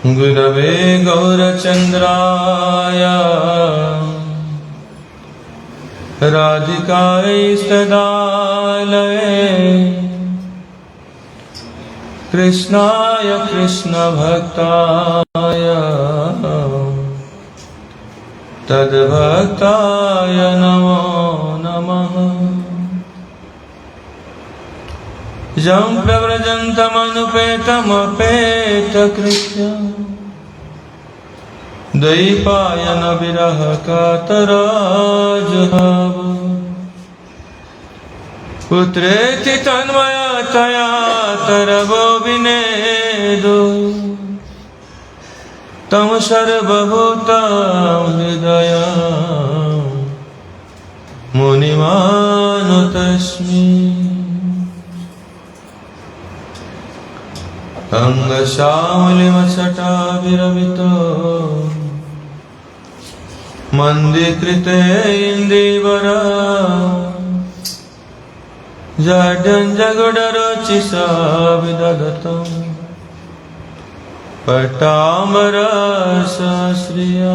गुरवे गौरचन्द्राय राधिकायै सदालये कृष्णाय कृष्णभक्ताय तद्भक्ताय नमो नमः। यं प्रव्रजन्तमनुपेतमपेतकृत्यं द्वैपायन विरह कातराजुहाव पुत्रेति तन्मयतया तरवो विनेदु तं सर्वभूतं हृदय मुनिमानुतस्मि। अंगशामलिमशटाभिरमितो मन्दीकृते इन्दीवरा जडञ्जगुडरुचिसा विदधतं पट्टाम्बरसश्रिया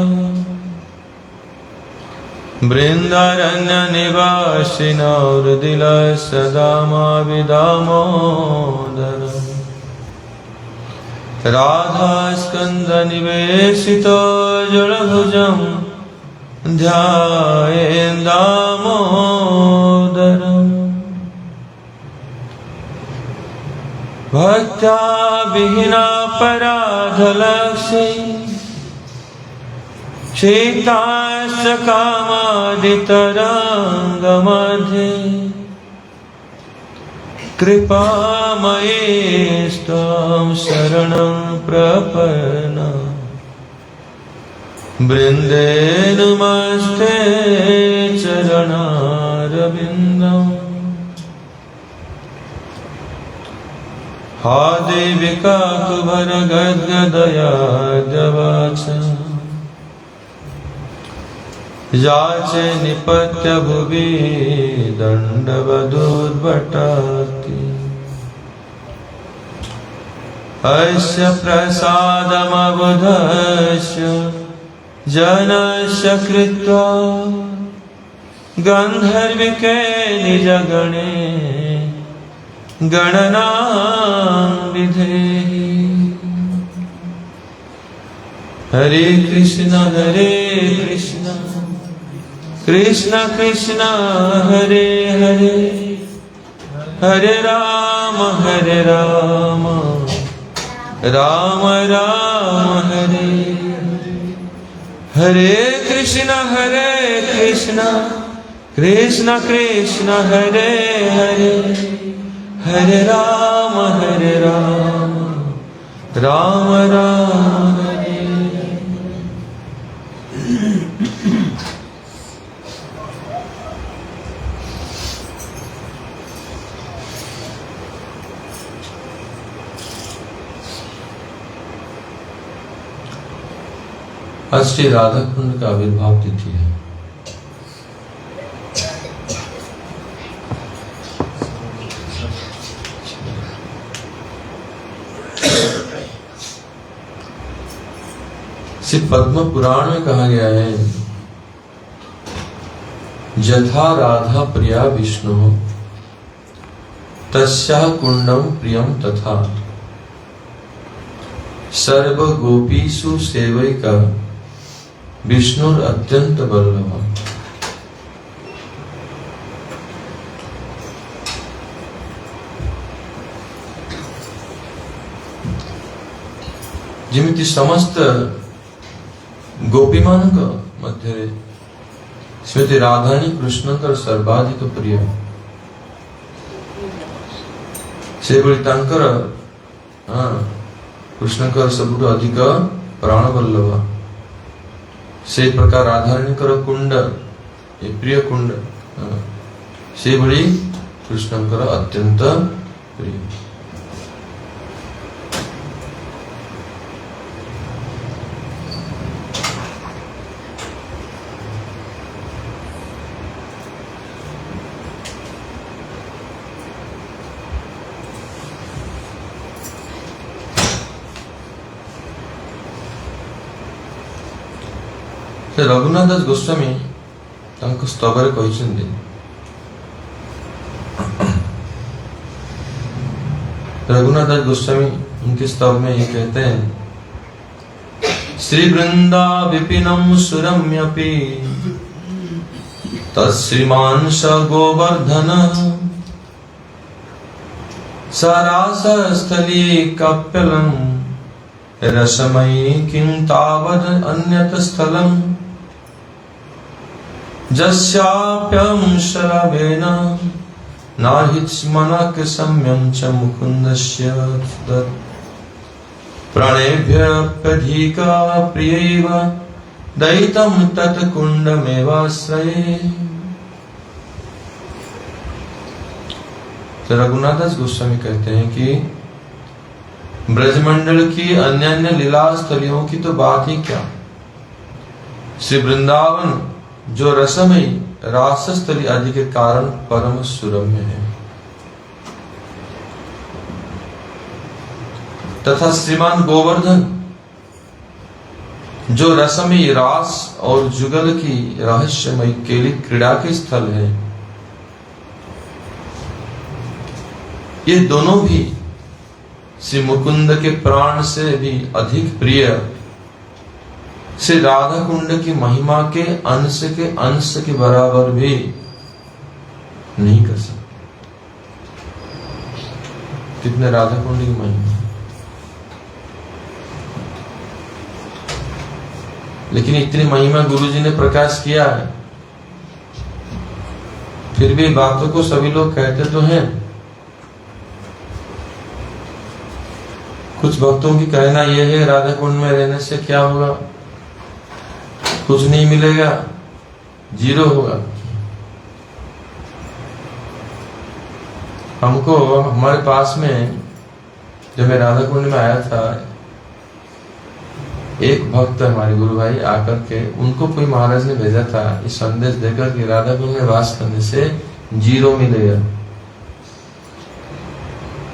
बृन्दारण्यनिवासिनो हृदिलसदा माविदामोदरम् राधास्कन्दनिवेशितो जलभुजं ध्यायेन् दामोदरम् भक्त्या विहीनापराधलक्ष्मी शीताश्च कामादितरङ्गमध्ये कृपामयेस्त्वं शरणं प्रपन्ना वृन्दे नमस्ते चरणारविन्दम्। हा देवी काकुभरगद्गदया जवाच याचे निपत्य भुवि दण्डवधूर्वटाति अस्य प्रसादमबुधस्य जनस्य कृत्वा गन्धर्विके निजगणे गणनां विधेहि। हरे कृष्ण कृष्ण कृष्ण हरे हरे हरे राम राम राम हरे हरे कृष्ण कृष्ण कृष्ण हरे हरे हरे राम राम राम हरे। आज श्री राधा कुंड का आविर्भाव तिथि है। श्री पद्म पुराण में कहा गया है यथा राधा प्रिया विष्णु तस्याः कुंडम प्रियम तथा सर्व गोपीषु सेवैका विष्णुर अत्यंत वल्लभ। जिमिति समस्त गोपीमानक मध्य श्रीमती राधानी कृष्णकर सर्वाधिक प्रिय सेभଳି ତାଙ୍କର कृष्णकर सबुठु अधिक प्राणवल्लभ। से प्रकार राधाराणीकर कुंड ये प्रिय कुंड से भली कृष्णकर अत्यंत प्रिय। से रघुनाथ दास गोस्वामी तांको स्तवरे कहिसेंदी रघुनाथ दास गोस्वामी उनके स्तव में ये कहते हैं श्री वृंदा विपिनम सुरम्यपि तत्श्रीमान स गोवर्धन सरास स्थली कप्यलम रसमयी किं तावद अन्यत स्थलम जस्याप्यं शरवेन नाहित मनक सम्यं च मुकुन्दस्य प्रणेभ्यप्यधिका प्रियैव दयितं तत् कुण्डमेवाश्रये। तो रघुनाथ दास गोस्वामी कहते हैं कि ब्रजमंडल की अन्य अन्य लीला स्थलियों की तो बात ही क्या, श्री वृंदावन जो रसमयी रासस्थली आदि के कारण परम सुरम्य है, तथा श्रीमान गोवर्धन जो रसमयी रास और जुगल की रहस्यमयी केली क्रीड़ा के स्थल है, ये दोनों भी श्री मुकुंद के प्राण से भी अधिक प्रिय श्री राधा कुंड की महिमा के अंश के बराबर भी नहीं कर सकते। कितने राधा कुंड की महिमा, लेकिन इतनी महिमा गुरुजी ने प्रकाश किया है, फिर भी बातों को सभी लोग कहते तो हैं। कुछ भक्तों की कहना यह है राधा कुंड में रहने से क्या होगा, कुछ नहीं मिलेगा, जीरो होगा। हमको हमारे पास में जब मैं राधा कुंड में आया था, एक भक्त हमारे गुरु भाई आकर के, उनको कोई महाराज ने भेजा था इस संदेश देकर कि राधा कुंड में वास करने से जीरो मिलेगा।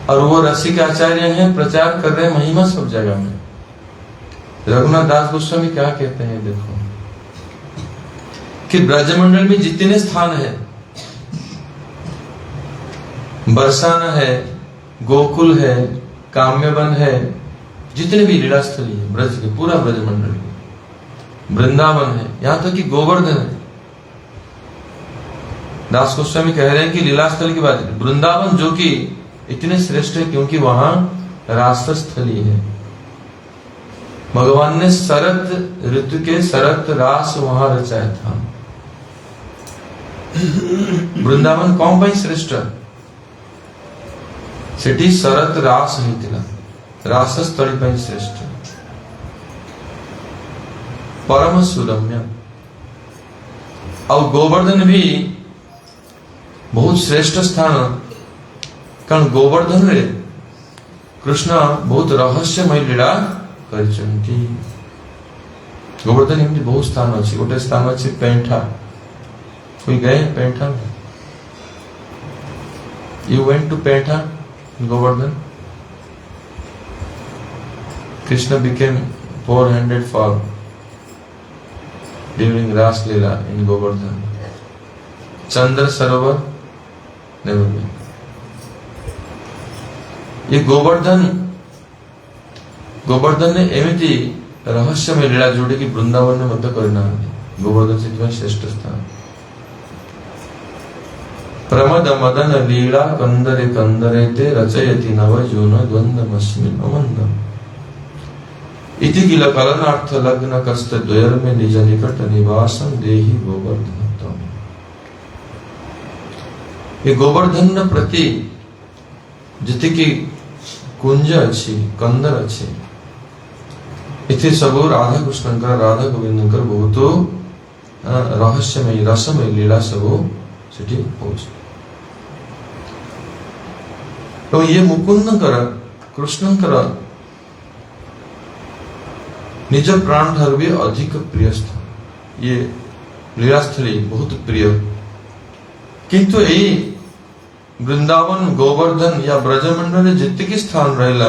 और वो रसिक आचार्य हैं, प्रचार कर रहे हैं महिमा सब जगह में। रघुनाथ दास गोस्वामी क्या कहते हैं, देखो कि ब्रजमंडल में जितने स्थान है, बरसाना है, गोकुल है, काम्यवन है, जितने भी लीला स्थली है ब्रज के, पूरा ब्रजमंडल के, वृंदावन है, यहां तक कि गोवर्धन है। दास गोस्वामी कह रहे हैं कि लीला स्थल की बात, वृंदावन जो कि इतने श्रेष्ठ है क्योंकि वहां रास स्थली है। भगवान ने शरत ऋतु के शरत रास वहां रचाया था। वृंदावन कौन पाई श्रेष्ठ सेठी शरत रास होता, रास स्थली पाई श्रेष्ठ, परम सुरम्य। और गोवर्धन भी बहुत श्रेष्ठ स्थान, कारण गोवर्धन रे कृष्ण बहुत रहस्यमय लीला करिसेंती। गोवर्धन एमती बहुत स्थान अच्छी, गोटे स्थान अच्छी पेंठा, कोई गए पेंठा? यू वेंट टू पेंठा Govardhan? Krishna became four-handed for during Ras Leela in Govardhan. Chandra Sarovar never been. ये गोवर्धन ने एमती रहस्य में लीला जोड़े की वृंदावन में मध्य करना, गोवर्धन से श्रेष्ठ स्थान। प्रमद मदन लीला कंदरे कंदरे ते रचयति नव जून द्वंद्वमस्मिन् अमन्दम् इति किल कलनार्थ लग्न कस्त द्वयर में निज निकट निवासं देहि गोवर्धनतम। ये गोवर्धन प्रति जितकी कुंज अच्छी, कंदर अच्छी, इथे सब राधा कृष्ण राधा गोविंद बहुत रहस्यमय रसमय लीला सब सेठी होछि। तो ये मुकुंद कृष्ण निज प्राण ठार भी अधिक प्रिय स्थान, ये लीलास्थली बहुत प्रिय। किंतु यही वृंदावन गोवर्धन या ब्रजमंडल जितकी स्थान रहिला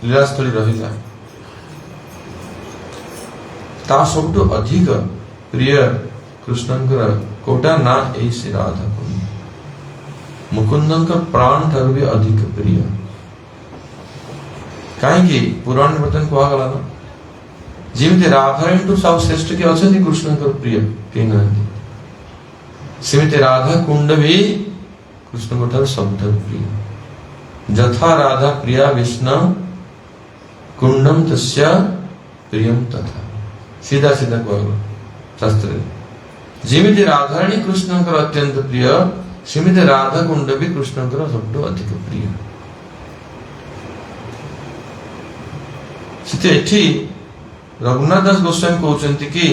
लीलास्थली रहिला ता सबटु अधिक प्रिय कृष्णंकर कोटा ना ए श्री राधा कुंड मुकुंदंकर प्राण ठारू भी अधिक प्रिय कहीं पुराण बर्तन कहगला ना जिमिति राधारायण सब श्रेष्ठ के अच्छा कृष्णंकर प्रिय कहीं ना सेमिति राधा कुंड भी कृष्ण ठार सब प्रिय जथा राधा प्रिया विष्णु कुंडम तस्या प्रियम तथा सीधा सीधा कहगला शास्त्र जिमिति राधारायणी कृष्णंकर अत्यंत प्रिय सेमिति राधा कुंड भी कृष्णंकर सब अधिक प्रिय एठी रघुनाथ दास गोस्वामी कहते कि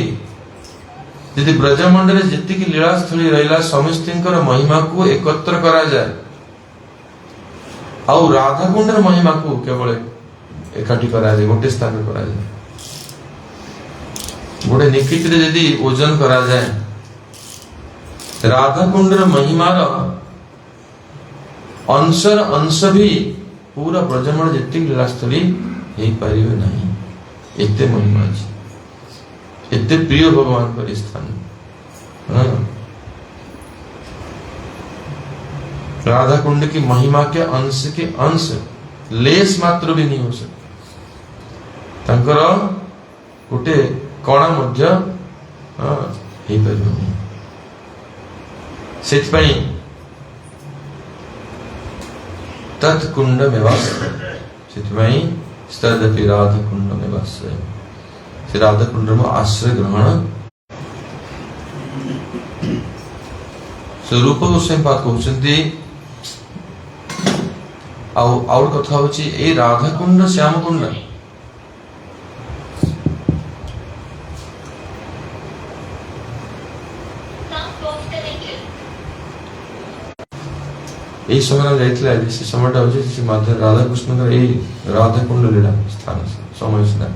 यदि ब्रजमंडल जी लीलास्थली रहा समस्त महिमा को एकत्र करा जाए आउ राधा कुंडर महिमा को केवल एकाठी करा जाए गोटे स्थान करा जाए गोटे निकित यदि ओजन करा जाए राधा कुंडर महिमार अंशर अंश भी पूरा ब्रजमंडल जी लीलास्थली हो पारे नहीं एते महिमा अच्छी एते प्रिय भगवान पर स्थान राधा कुंड की महिमा के अंश लेस मात्र भी नहीं हो सकता गोटे कणा मध्य हो पार से तत्कुंड में वास तदपि राधा कुंड में वाश्रय से राधा कुंड में आश्रय ग्रहण स्वरूप गोस्वामी बात कहते आउर कथा होची ए राधा कुंड श्याम कुंड यही समय जाइए से समय राधा कृष्ण राधा कुंड लीला स्थान समय से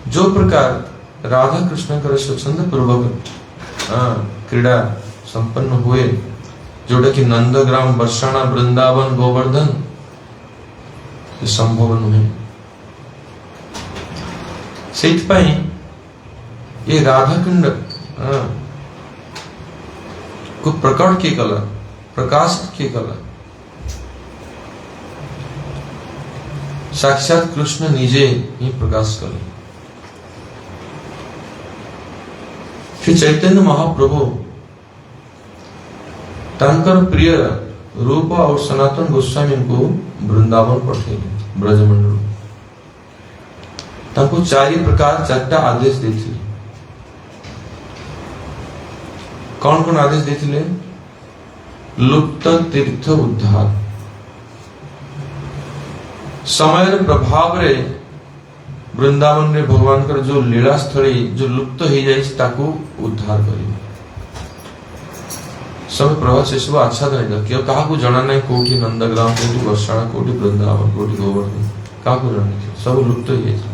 जो प्रकार राधा कृष्ण स्वच्छंद पूर्वक क्रीड़ा संपन्न हुए जोटा कि नंदग्राम बर्षाणा वृंदावन गोवर्धन संभव नुहे ये राधा कुंड को प्रकट किए गला प्रकाशित किए गला साक्षात कृष्ण निजे ही प्रकाश कले श्री चैतन्य महाप्रभु तांकर प्रिय रूप और सनातन गोस्वामी को वृंदावन पठेले ब्रजमंडल ताको चारि प्रकार चारटा आदेश देथिले कौन कौन आदेश देथिले लुप्त तीर्थ उद्धार समय प्रभाव रे वृंदावन रे भगवान कर जो लीला स्थली जो लुप्त हो जाए ताको उद्धार करिवे सब प्रभाव से सब आच्छादन है कि कहा को जाना नहीं कोठी नंदग्राम कोठी वर्षाणा कोठी वृंदावन कोठी गोवर्धन कहा को जाना सब लुप्त हो जाए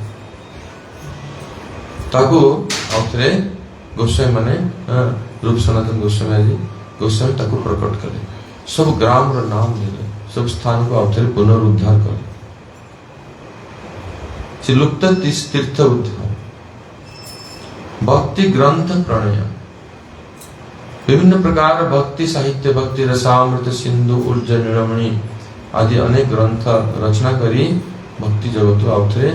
ताको आउथरे गोस्वामी माने रूप सनातन गोस्वामी आदि गोस्वामी ताको प्रकट करे सब ग्राम रो नाम ले सब स्थान को आउथरे पुनरुद्धार करे लुप्त तीर्थ उद्धार भक्ति ग्रंथ प्रणय विभिन्न प्रकार भक्ति साहित्य भक्ति रसामृत सिंधु ऊर्जा नीलमणि आदि अनेक ग्रंथ रचना करी भक्ति जगत आउथरे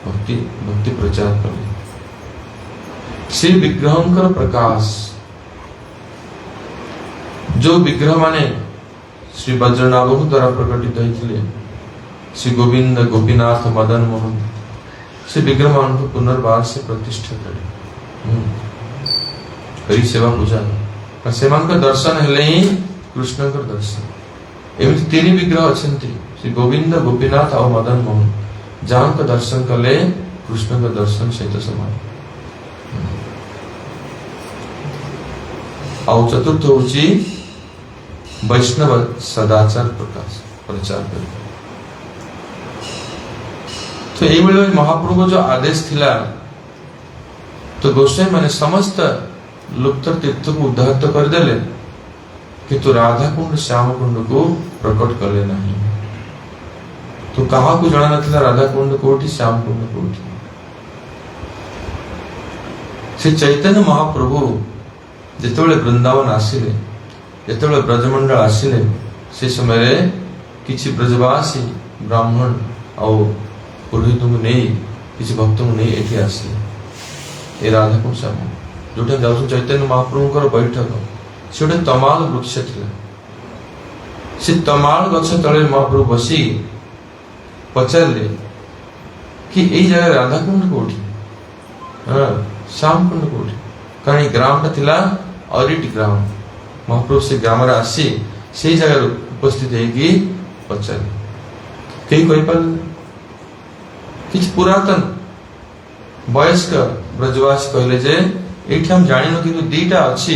भक्ति भक्ति प्रचार करे श्री विग्रह प्रकाश जो विग्रह माने श्री वज्रनाभ द्वारा प्रकटित होते श्री गोविंद गोपीनाथ मदन मोहन से विग्रह मान को पुनर्बार से प्रतिष्ठा करे करी सेवा पूजा सेमान का दर्शन हेले ही कृष्ण का दर्शन एवं तीन विग्रह अच्छे श्री गोविंद गोपीनाथ और मदन मोहन जहाँ का दर्शन कले कृष्ण का दर्शन सहित समान और चतुर्थ होची वैष्णव सदाचार प्रकाश प्रचार कर तो ये महाप्रभु जो आदेश थिला तो गोस्वामी माने समस्त लुप्त तीर्थ को उद्धार तो कर देले किंतु राधा कुंड श्याम कुंड को प्रकट कले नहीं। तो कहा को जाना नथिला राधा कुंड कोठी श्याम कुंड कोठी। से चैतन्य महाप्रभु जेतेबेले वृंदावन आसिले, जेतेबेले ब्रजमंडल आसिले, से समय किछि ब्रजवासी ब्राह्मण और पुरोहित को नहीं, किसी भक्त को नहीं एठी आसिले। ए राधा कुंड श्याम जोटे जाऊ चैतन्य महाप्रभु बैठक से गोटे तमाल वृक्ष थिला। से तमाल गछ तले महाप्रभु बसी पचारे कि यही जगह राधा कुंड कोठी, श्याम कुंड कोठी। कारण ग्राम टा थिला अरिट ग्राम। महाप्रभु से ग्राम रे आसी से जगह उपस्थित है पचारे कई कहि पार किछ पुरातन वयस्क ब्रजवास कहले जे एठी हम जानिनो कि दीटा अछि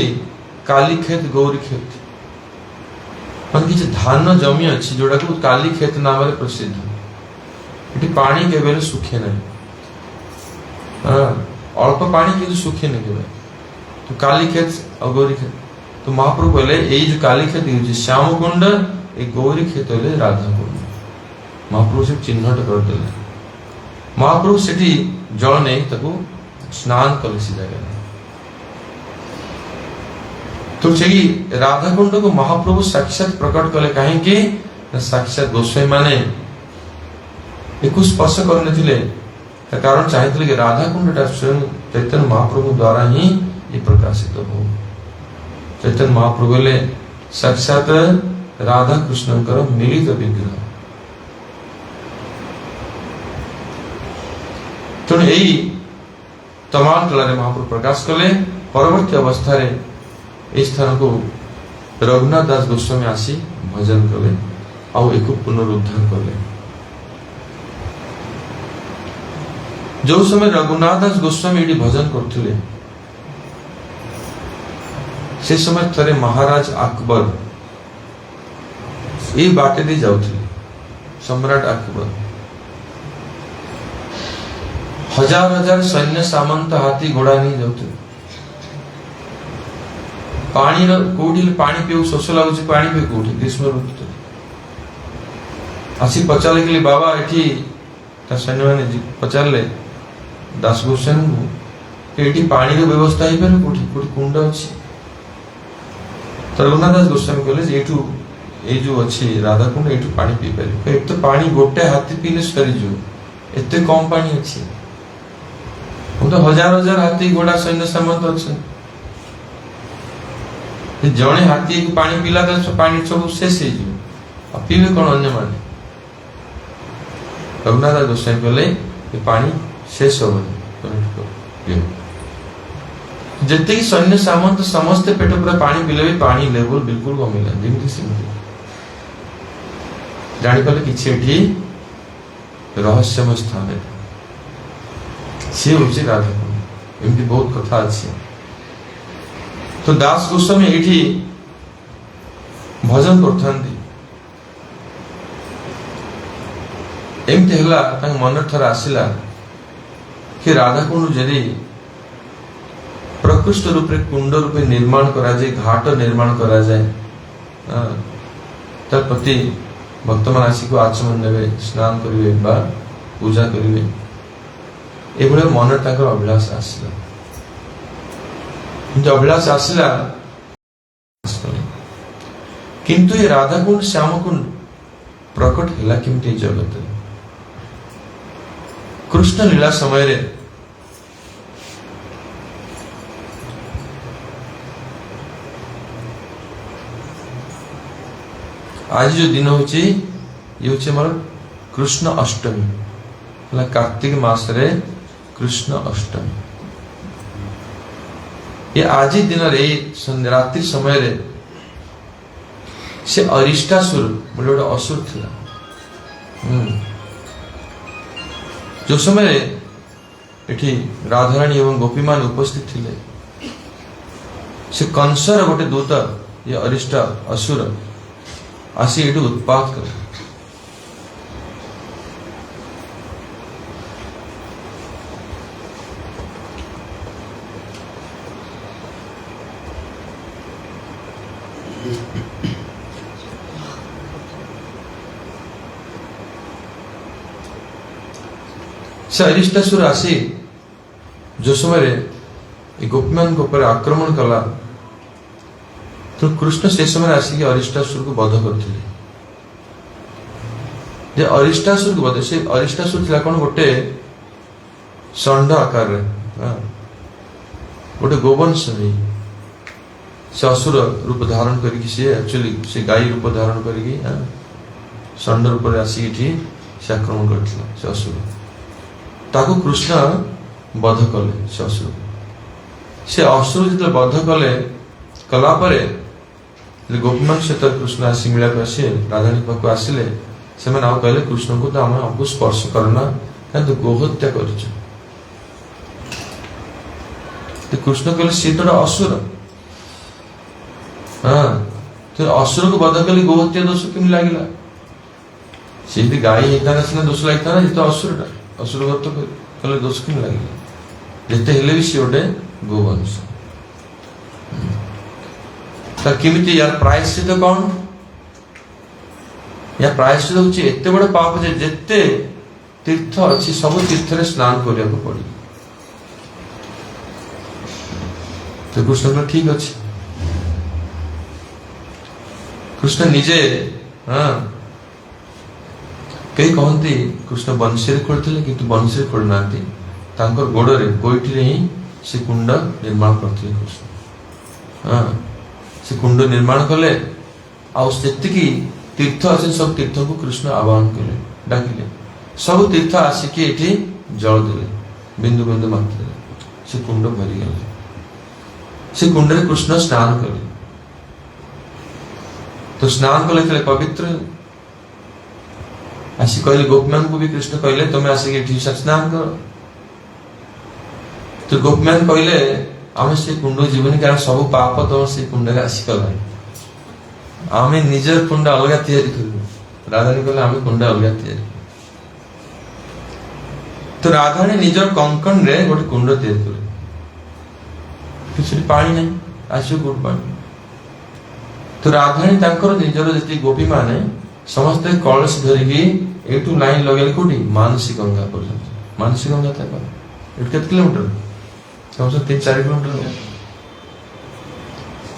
काली खेत गौरी खेत। मन किछ धान जमी अछि जोडा को काली खेत नाम रे प्रसिद्ध। एठी पानी केबेले सुखे नहीं, अल्प पानी किंतु सुखे नहीं केबे। तो काली खेत और गौरी खेत। तो महाप्रभु कहले एई जो काली खेत होछि श्याम कुंड, ए गौरी खेत होले राधा कुंड। महाप्रभु से चिन्हट कर देले। महाप्रभु सेठी जल नहीं ताको स्नान कले से जगह। तो सेही राधा कुंड को महाप्रभु साक्षात प्रकट कले कहीं कि साक्षात गोस्वामी माने एको स्पर्श करने थिले। कारण चाहते कि राधा कुंड स्वयं चैतन्य महाप्रभु द्वारा ही ये प्रकाशित हो। चैतन्य महाप्रभु ले साक्षात राधा कृष्णकर मिलित विग्रह। तो यही तमाम कलारे महाप्रभु प्रकाश कले। परवर्ती अवस्था रे इस स्थान को रघुनाथ दास गोस्वामी आसी भजन कले और एक पुनरुद्धार कले। जो समय रघुनाथ दास गोस्वामी एटी भजन करथिले से समय थरे महाराज अकबर ए बाटे दे जाउथिले। सम्राट अकबर हजार हजार सैन्य सामंत हाथी घोड़ा नहीं जाउथिले। पानी कोठी पानी पिउ शोष लागुछि, पानी पे कोठी ग्रीष्म ऋतु आसी पचारे के लिए बाबा एठी ता सैन्य माने पचारले दास गोस्वामी को एठी पानी रो व्यवस्था ही पर कोठी कोठी कुंड अछि। रघुनाथ दास गोस्वामी कहले एठू ए जो अछि राधा कुंड एठू पानी पी पारे। एक तो पानी गोटे हाथी पीले सरी जो एते कम पानी अछि। हम तो हजार हजार हाथी घोड़ा सैन्य सामंत अछि। जड़े हाथी को पानी पीला तो पानी सब शेष हो पीवे कौन अन्य माने। रघुनाथ दास गोस्वामी कहले पानी शेष हो जिते सैन्य सामंत समस्त पेट पूरा पानी पीले भी पानी लेवल बिल्कुल कमिला जमी सेमती जापर कि रहस्यमय स्थान है सी हूँ राधा कुंड। एमती बहुत कथा अच्छी। तो दास गोस्वामी एठी भजन करथांती। एमती हला तांग मन थर आसिला कि राधा कुंड जदि प्रकृष्ट रूप रे कुंड रूपे निर्माण करा जाए, घाट निर्माण करा जाए, तर प्रति भक्त मान आसी को आचमन नेबे, स्नान करिवे बा पूजा करिवे, एभले मन तांकर अभिलाष आसिला। अभिलाष आसिला किंतु ये राधा कुंड श्याम कुंड प्रकट हैला केमती जगत। कृष्ण लीला समय रे आज जो दिन होची ये होची हमारा कृष्ण अष्टमी। कार्तिक मास रे कृष्ण अष्टमी। ये आज ही दिन रे रात्रि समय रे से अरिष्टासुर बोले गोटे असुर थिला। जो समय रे एठी राधारानी एवं गोपी मान उपस्थित थिले से कंसर गोटे दूत ये अरिष्ट असुर आसी एठी उत्पात कर। से अरिष्टासुर आसी जो समय गोपी मान आक्रमण कला तो कृष्ण से समय आसिक अरिष्टासुर को वध करथिले। जे अरिष्टासुर को वध से अरिष्टासुर थिला कोन गोटे षंड आकार रे गोटे गोवंश नहीं से असुर रूप धारण करके सी एक्चुअली से गाई रूप धारण करके षंड रूप रे आसिक से आक्रमण करथिला। से असुर ताको कृष्ण वध कले। से असुर जो वध कले कला परे गोपीमान सहित कृष्ण आसी मिला आसे राधाणी पाक आसिले से कहले कृष्ण को तो आम हमको स्पर्श करना क्या तो गोहत्या कर। कृष्ण कहले सी तो असुर हाँ तो असुर को वध कले गोहत्या दोष केम लगे सी गाई होता सीना दोष लगता ना तो असुर वध कले दोष केम लगे जिते हेले भी सी गोटे गोवंश। किमिति यार प्रायश्चित कौन या प्रायश्चित होची एते बड़ पाप जे जेते तीर्थ अछि सब तीर्थ रे स्नान करिया को पड़ी। तो कृष्ण को ठीक अछि कृष्ण निजे हाँ कई कहती कृष्ण बंशी खोलते किंतु बंशी खोल नांती तांकर गोड़े गोईठी ही से कुंड निर्माण करते कृष्ण। हाँ से कुंड निर्माण कले आती तीर्थ अच्छे सब तीर्थ को कृष्ण आह्वान कले डाकिले सब तीर्थ आसिक ये जल देले बिंदु बिंदु मात्र से कुंड भरी गले। से कुंड रे कृष्ण स्नान कले तो स्नान कले पवित्र आसी कहले गोपीमान को भी कृष्ण कहले तुम्हें आसिक स्नान कर। तो गोपीमान कहले आमे से कुंड जीवन कारण सब पाप तो से कुंड रे आसी कला आमे निजर कुंड अलग तैयारी कर। राधानी कहले आमे कुंड अलग तैयारी तो राधानी निजर कंकण रे गोटे कुंड तैयारी करे किसी पानी नहीं आसो गुड पानी। तो राधानी तांकर निजर जति गोपी माने समस्त कलश धरिकी एटू लाइन लगेले कोठी मानसी गंगा पर्यंत। मानसी गंगा था केते किलोमीटर कम से 3-4 किलोमीटर।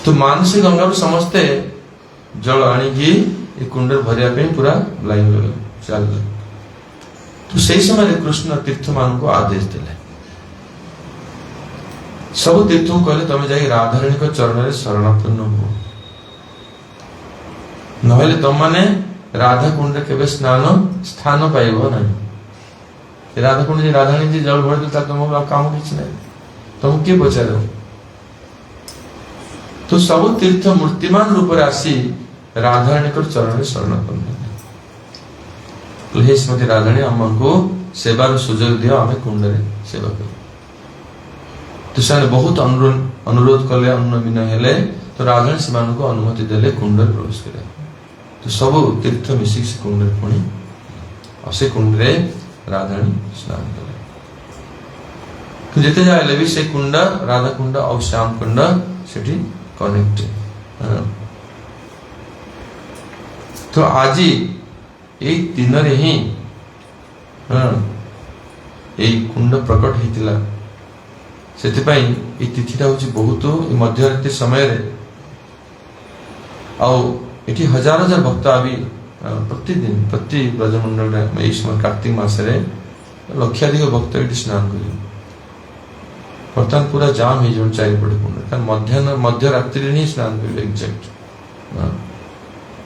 तो मानसी गंगा समस्ते जल आनिकी कुंड भरिया पूरा लाइन लगे चल। तो से समय कृष्ण तीर्थ मान को आदेश दिले सब तीर्थ को कहले तुम जाई राधाराणी को चरण रे शरणापन्न हो नहले तुम माने राधा कुंड केबे स्थान पाइबो नहीं। राधा कुंड जी राधाराणी जी जल भर देता तुम काम किछ नहीं तुम किए पचार। तो सब तीर्थ मूर्तिमान रूप में आसी राधाराणी को चरण शरणापन्न हे श्रीमती राधाराणी आमको सेवार सुजोग दियो आम कुंड रे सेवा कर। तो से बहुत अनुरोध कले अनुनय हेले तो राधाराणी से अनुमति देले कुंड रे प्रवेश करे। तो सब तीर्थ मिसिक से कुंड रे पुणी और से कुंड रे राधाराणी स्नान करे। तो जिते जाए भी से कुंड राधा कुंड और श्याम कुंड से कनेक्ट। तो आज एक दिन रे ही कुंड प्रकट होता से तिथिटा हूँ बहुत मध्यरात्रि समय आठी हजार हजार भक्त भी प्रतिदिन प्रति ब्रजमंडल समय कार्तिक मसरे लक्षाधिक भक्त ये स्नान कर बर्तमान पूरा जाम हो चारिपटे कुंड मध्यरात्रि ही स्नान कर एक्जाक्ट।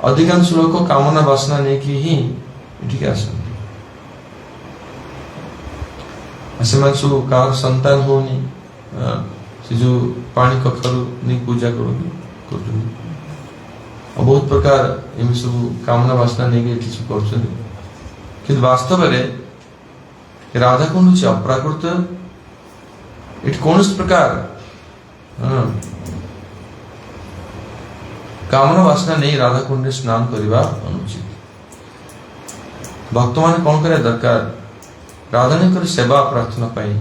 अधिकांश लोक कामना वासना नहीं कि ही ठीक आसमान सब कार संतान होनी से जो पानी कखरू नहीं पूजा कर बहुत प्रकार एम सब कामना वासना नहीं कि वास्तव में राधा कुंड से अप्राकृत ये कौन प्रकार कामना वासना नहीं राधा कुंड में स्नान करवा अनुचित। भक्त मान कौन करा दरकार राधानी सेवा प्रार्थना पाई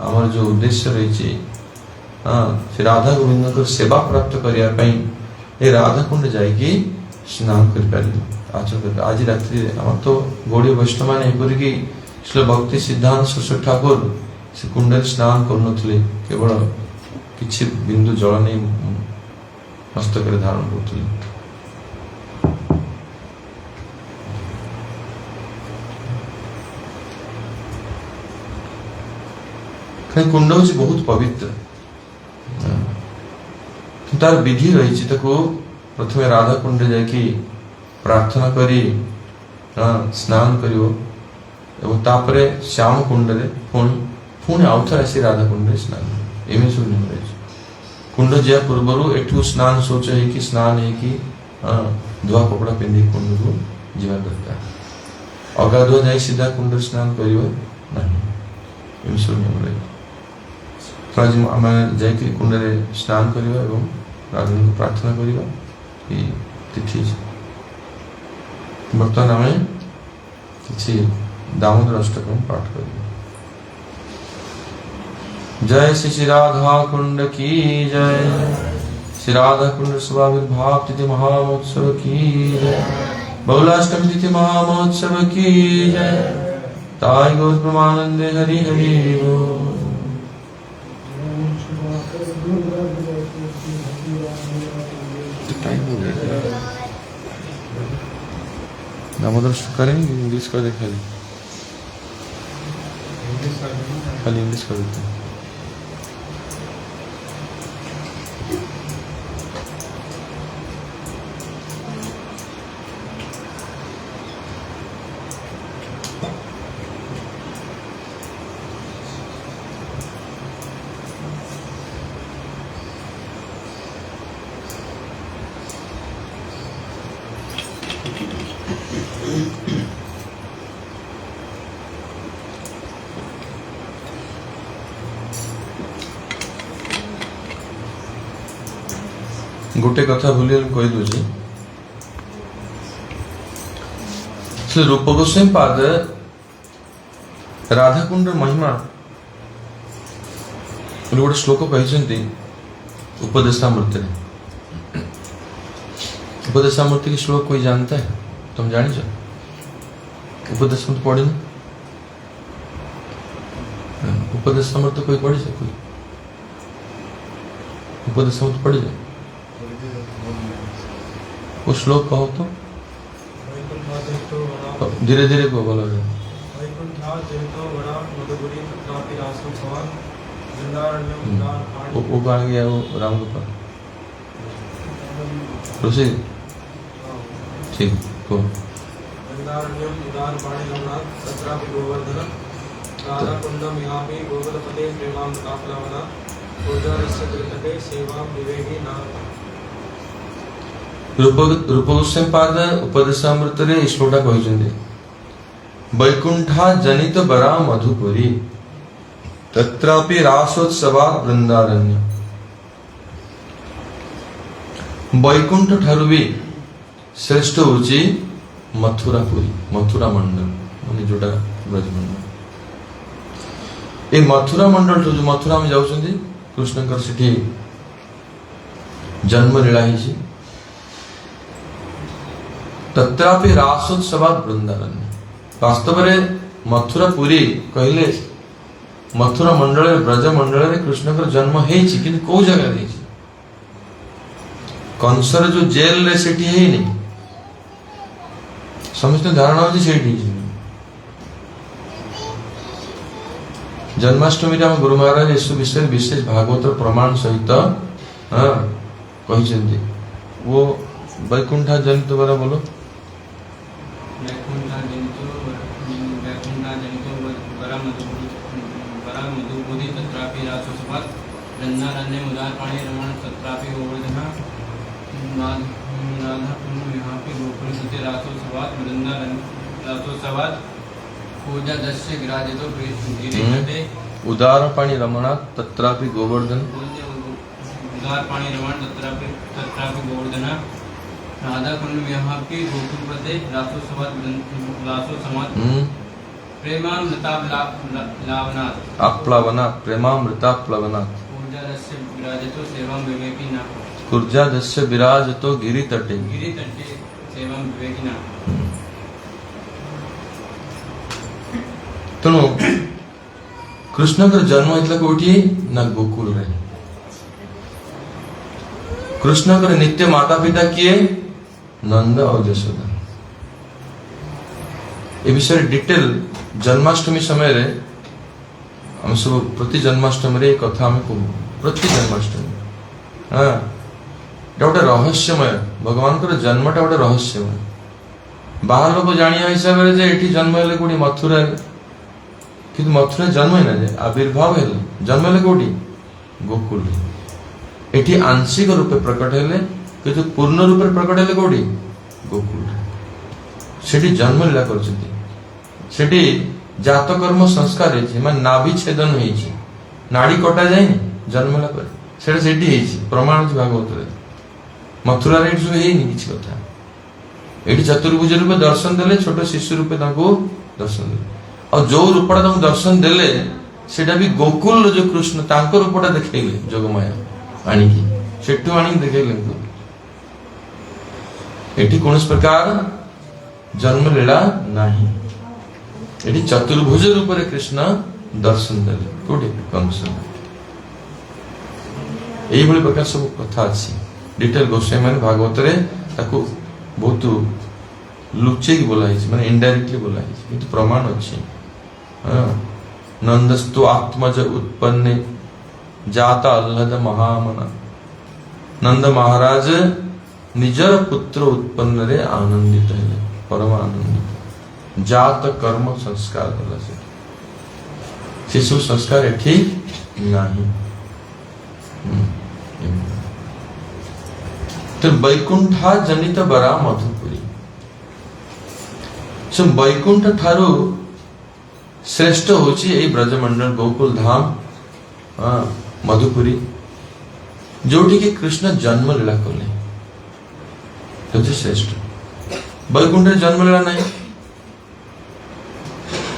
आमर जो उद्देश्य रही से राधा गोविंद सेवा प्राप्त करने ए राधा कुंड जाइए स्नान कर पारे आचरण कर आज रात्रि आम तो गौड़ी वैष्णव मैंने एपरिकी श्री भक्ति सिद्धांत सरस्वती ठाकुर से कुंड स्नान कर केवल किछि बिंदु जल नहीं मस्तक धारण करते कुंड हूँ बहुत पवित्र तार विधि रही प्रथम राधा कुंड जाकि प्रार्थना करी स्नान कर श्याम कुंड पुणी आउ थे आसी राधा कुंड स्नान एम सब नियम रही कुंड जा पूर्व एठू स्नान शौच हो स्नान हो धुआ कपड़ा पिंधि कुंड को जा दरकार अगाधुआ जा सीधा कुंड स्नान कर सब नियम रही आज आम जा कुंड स्नान करवा एवं राधा को प्रार्थना करवा तिथि बर्तमान आम कि दामोदर अष्टकम पाठ कर जय श्री राधा कुंड की जय श्री राधा कुंड स्वाविर्भाव तिथि महामहोत्सव की जय बहुलाष्टमी तिथि महामहोत्सव की जय ताई गौर प्रमानंदे हरि हरि बोल दामोदर करेंगे इंग्लिश का देखा खाली इंग्लिश कर देते हैं गोटे कथा भूली कही दूसरी श्री रूप गोस्वामी पाद राधाकुंड महिमा गोटे श्लोक कही उपदेशामृत उपदेशामृत की श्लोक कोई जानता है तुम जानी उपदेशामृत पढ़ी उपदेशामृत कोई पढ़ी से कोई उपदेशामृत पढ़ी जाए वो श्लोक कहो तो धीरे धीरे को बोलो वो कहा गया वो राम गोपाल ऋषि ठीक को रूप गोस्वामी पाद उपदेशामृत रे श्लोकटा कहिसेंती वैकुंठा जनित बरा मधुपुरी तत्रापि रासोत्सवा वृंदारण्य वैकुंठ ठारू भी श्रेष्ठ होची मथुरापुरी मथुरा मंडल माने जोटा ब्रजमंडल ए मथुरा मंडल जो मथुरा में जाउछंती कृष्णकर सिठी जन्म लीला हिची तत्रापि रासोत्सवा वृंदारण्य वास्तव में मथुरा पुरी कहले मथुरा मंडल ब्रज मंडल रे कृष्णकर जन्म हेछि कि को जगह देछि कंसर जो जेल रे सेठी है नहीं समस्त धारणा होछि सेठी जन्माष्टमी रे गुरु महाराज यीशु विषय विशेष भागवत प्रमाण सहित कहिसेंती वो वैकुंठा जनित बरा बोलो उदार पाणी रमणा तत्रापि गोवर्धन उदार पाणी रमण तत्रापि गोवर्धन राधा कुंड यहाँ की गोकुल प्रदेश रासो समाज प्रेमामृताप्लावनात् प्रेमामृताप्लावनात् पूजा रस्य विराजितो सेवां विवेकी न कुर्जादस्य विराजतो गिरितटे तेणु कृष्ण का जन्म होता कोठी ना गोकुल रे। कृष्ण का नित्य माता पिता किए नंद और यशोदा। ए विषय डिटेल जन्माष्टमी समय रे हम सब प्रति जन्माष्टमी रे कथा हम कहू। प्रति जन्माष्टमी हाँ गोटे रहस्यमय भगवान को जन्मटा गोटे रहस्यमय। बाहर लोग जानिया हिसाब से एठी जन्म हेले कोठी मथुरा किंतु मथुरा जन्म ही ना जाए आविर्भाव हेले जन्म हेले कोठी गोकुल। एठी आंशिक रूपे प्रकट हेले किंतु पूर्ण रूपे प्रकट हेले कोठी गोकुल। सेठी जन्म लीला करछथि। सेठी जात कर्म संस्कार है माने नाभि छेदन होईछि नाड़ी कटा जाए जन्म ला पर सेटा सेठी हेछि प्रमाण अछि भागवत रे। मथुरा रे जो हेइनि किछि कथा एठी चतुर्भुज रूपे दर्शन देले छोट शिशु रूपे ताको दर्शन देले और जो रूपटा ताको दर्शन देले सेटा भी गोकुल जो कृष्ण तांको रूपटा देखैले जोगमाया आनी की सेठु आनी देखैले। एठी कोनस प्रकार जन्म लीला नाही। एठी चतुर्भुज रूप रे कृष्ण दर्शन देले कोठी कंस। एई भली प्रकार सब कथा अछि डिटेल गोसाई माने भागवत रे ताको बहुत लुचेक बोला है माने इनडायरेक्टली बोला है किंतु प्रमाण अछि। नंदस्तु आत्मज उत्पन्ने जाता अल्लद महामना। नंद महाराज निजर पुत्र उत्पन्न रे आनंदित है परम आनंदित। जात कर्म संस्कार होला से शिशु संस्कार एठी नाही। तो वैकुंठा जनित बरा मधुपुरी सो वैकुंठ ठारू श्रेष्ठ होची ए ब्रजमंडल गोकुल धाम मधुपुरी जोठी के कृष्ण जन्म लीला कले तो श्रेष्ठ। वैकुंठ जन्म लीला नहीं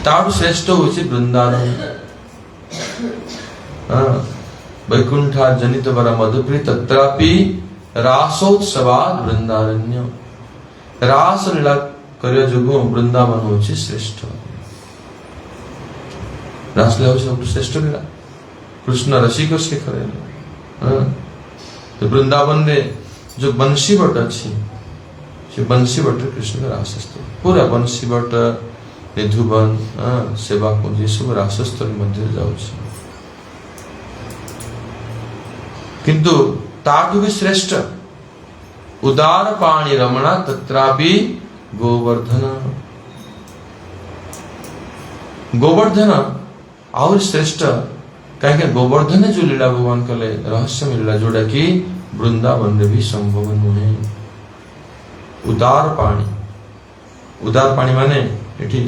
तारू श्रेष्ठ होची वृंदावन। वैकुंठा जनित बरा मधुपुरी तत्रापि रासोत्सवाद वृंदारण्य। रास लीला करिया जोगो वृंदावन होची श्रेष्ठ। रास लीला होची श्रेष्ठ लीला कृष्ण रसिक शेखर। तो वृंदावन रे जो बंशी बट अछि से बंशी बट कृष्ण का रासस्थल पूरा बंशी बट निधुवन सेवा कुंज सब रासस्थल मध्य जाउछि। किंतु ताठु भी श्रेष्ठ उदार पाणी रमणा तत्रापि गोवर्धन। गोवर्धन और श्रेष्ठ कहीं गोवर्धन जो लीला भगवान कले रहस्य लीला जोड़ा कि वृंदावन भी संभव नुहे। उदार पाणी माने एठी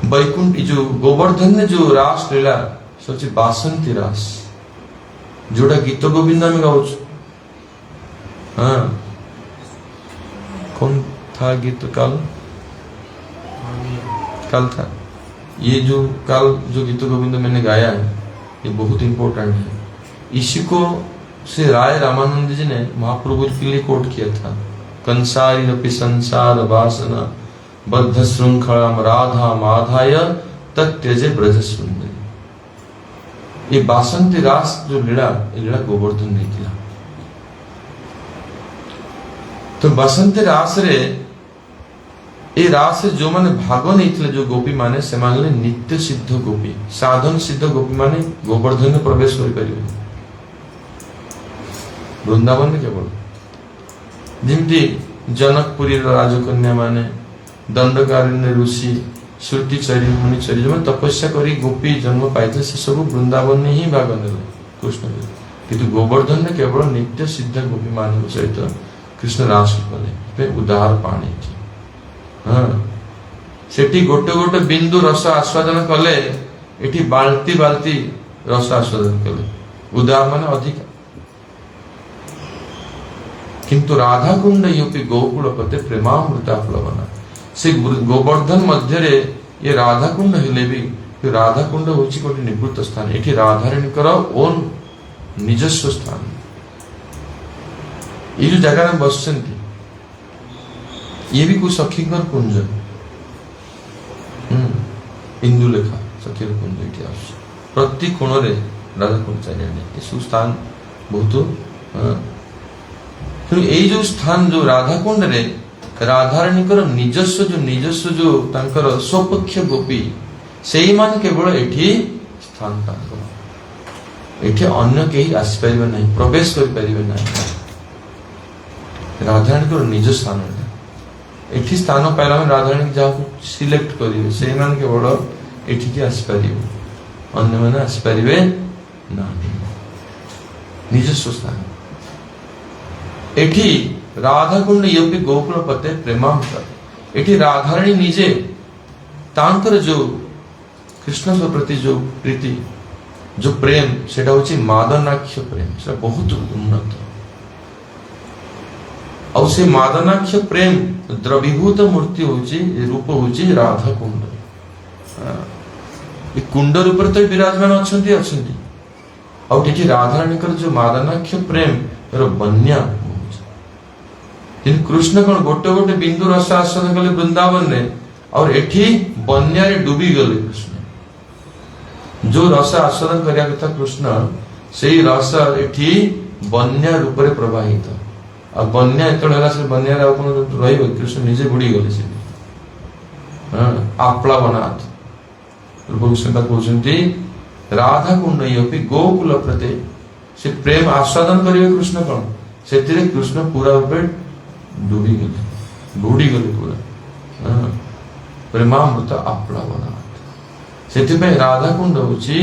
वैकुंठ जो गोवर्धन ने जो रास लीला सोची बासंती रास जोड़ा गीत गोविंद में गाउच। हाँ कौन था गीत कल था ये जो कल जो गीत गोविंद मैंने गाया है ये बहुत इंपॉर्टेंट है। इसी को से राय रामानंद जी ने महाप्रभु के लिए कोट किया था। कंसारी रपि संसार वासना बद्ध श्रृंखलाम राधा माधाय तत्यजे ब्रज सुंदरी। ये बासंती रास जो लीला गोवर्धन ने किया। तो बासंती रास रे ए रास जो माने भाग नहीं जो गोपी माने से माने नित्य सिद्ध गोपी साधन सिद्ध गोपी माने गोवर्धन में प्रवेश कर परिबे। वृंदावन में केवल जिमती जनकपुरी राजकन्या माने दंडकारण्य ऋषि श्रुतिचरी मुनिचरी जो तपस्या करी गोपी जन्म पाइते से सब वृंदावन में ही भाग नेले कृष्ण। किंतु गोवर्धन ने केवल नित्य सिद्ध गोपी मान सहित कृष्ण रास कले उदार पाणी। हाँ सेठी गोटे गोटे बिंदु रस आस्वादन कले एठी बाल्टी बाल्टी रस आस्वादन कले उदार माने अधिक। किंतु राधा कुंड योपि गोकुल पते प्रेमामृता प्लवना से गोवर्धन मध्य रे ये राधा कुंड हेले भी राधा कुंड होची कोटी निवृत्त स्थान एठी राधारणीकर ओन निजस्व स्थान ये जो जगह में बसचंती ये भी कोई सखीकर कुंज हिंदू लेखा सखीर कुंज ये प्रति कोण रे राधा कुंड चाहिए ये स्थान बहुत यही जो स्थान जो राधा कुंड रे राधाराणीकर निजस्व जो तांकर स्वपक्ष गोपी से मान केवल एठी स्थान एठी अन्य कहीं आसी परिबे नहीं प्रवेश करि परिबे नहीं राधाराणीकर निज स्थान एठी स्थान पाइला में राधाराणी जाको सिलेक्ट करिवे से मान केवल एठी के आसी परिबे अन्य माने आसी परिबे नहीं निजस्व स्थान एठी राधा कुंड योपी गोकुल पते प्रेमामृत एठी राधाराणी निजे तांकर जो कृष्ण के प्रति जो प्रीति जो प्रेम सेटा होची मादनाख्य प्रेम सेटा बहुत उन्नत और से मादनाख्य प्रेम द्रवीभूत मूर्ति होची रूप होची राधा कुंड ये कुंड रूप तो विराजमान अछंती और एठी राधाराणी कर जो मादनाख्य प्रेम रो बन्या कृष्ण कौन गोटे गोटे बिंदु रस आस्वादन कले वृंदावन रे और एठी बन्या रे डूबी गले कृष्ण जो रस आस्वादन करिया कथा कृष्ण सेही रस एठी बन्या रूप रे प्रवाहित आ बन्या एतळेला से बन्या रे अपन रहिबो कृष्ण निजे बुडी गले से आपला बनात रूप कृष्ण का कहउछंती राधा कुंड योपी गोकुल प्रते से प्रेम आस्वादन करिवे कृष्ण कौन सेतिरे कृष्ण पूरा रूपे डूबी गले बुड़ी गले पूरा प्रेमामृत आप्लावनाथ सेतिपे राधा कुंड होची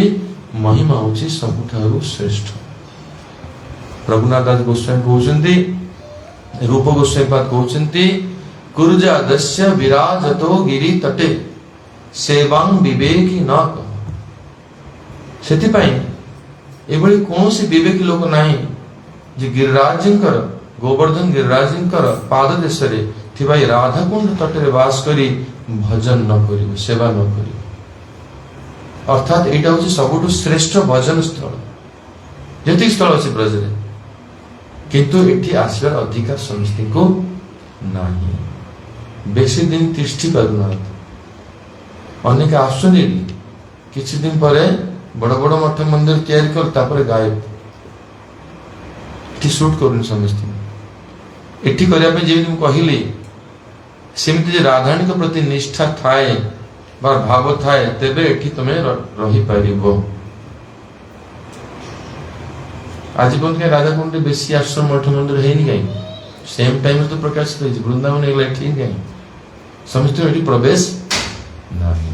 महिमा होची सबुठारु श्रेष्ठ रघुनाथ दास गोस्वामी कहउछंती रूप गोस्वामी पाद कहउछंती कुर्जा दस्य विराजतो गिरि तटे सेवां विवेकी न सेतिपई एभली कोनोसी विवेकी लोक नाही जे गिरिराजंकर गोवर्धन गिरिराजंकर पाद देशरे थिबा राधा कुंड तटरे वास करी भजन न करिवो सेवा न करिवो अर्थात एटा होची सबुठु श्रेष्ठ भजन स्थल जति स्थल अछि ब्रज रे किंतु एठी आसबार अधिकार समस्ती को नाही बेसी दिन तिष्ठी पारुना अनेक आसुनी किछि दिन परे बड़ बड़ मठ मंदिर तैयारी कर तापरे गायब एठी शूट करूनी समस्ती एठी करिया पे जेमि कहली सेमिति जे राधाराणी के प्रति निष्ठा थाए बा भाव थाए तेबे एठी तमे रही परिबो आज कोन के राधा कुंड बेसी आश्रम मठ मंदिर हेनी काई सेम टाइम तो प्रकाशित होई वृंदावन एला एठी काई समस्त एठी प्रवेश नाही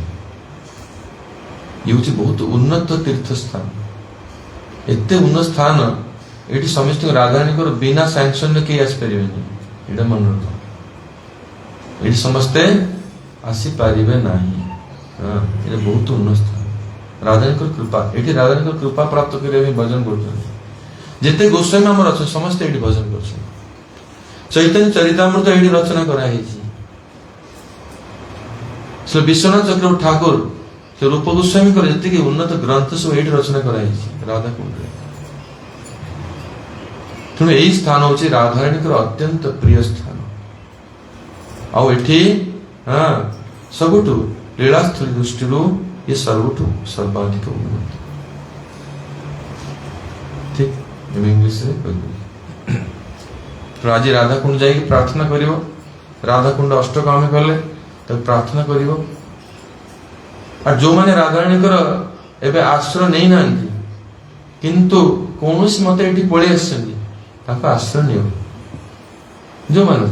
ये बहुत उन्नत तीर्थ स्थान एते उन्नत स्थान एठी समस्त राधाराणी को बिना सैंक्शन के आस परिबेनी एटा मन रख एठी समस्ते आसी परिबे नाही एटा बहुत उन्नत स्थान राधाराणी को कृपा एठी राधाराणी को कृपा प्राप्त करे में भजन करछन जेते गोस्वामी हमर अछि समस्त एठी भजन करछन चैतन्य चरितामृत एठी रचना करा हेछि श्री विश्वनाथ चक्रवर्ती ठाकुर से रूप गोस्वामी को जति के उन्नत ग्रंथ सब एठी रचना करा हेछि राधा कुंड तेणु यही स्थान होची राधाराणी को अत्यंत प्रिय स्थान आउ एठी सबुठु लीलास्थली दृष्टि ये सर्वठु सर्वाधिक उन्नत ठीक इंग्लिश रे तो आज राधा कुंड जाई प्रार्थना करिवो राधा कुंड अष्टकाम कले तो प्रार्थना करिवो और जो माने राधाराणी को एबे आश्रय नहीं नांती किंतु कोनोसी मते एठी पळे आछंती ताका आश्रय नियो जो माने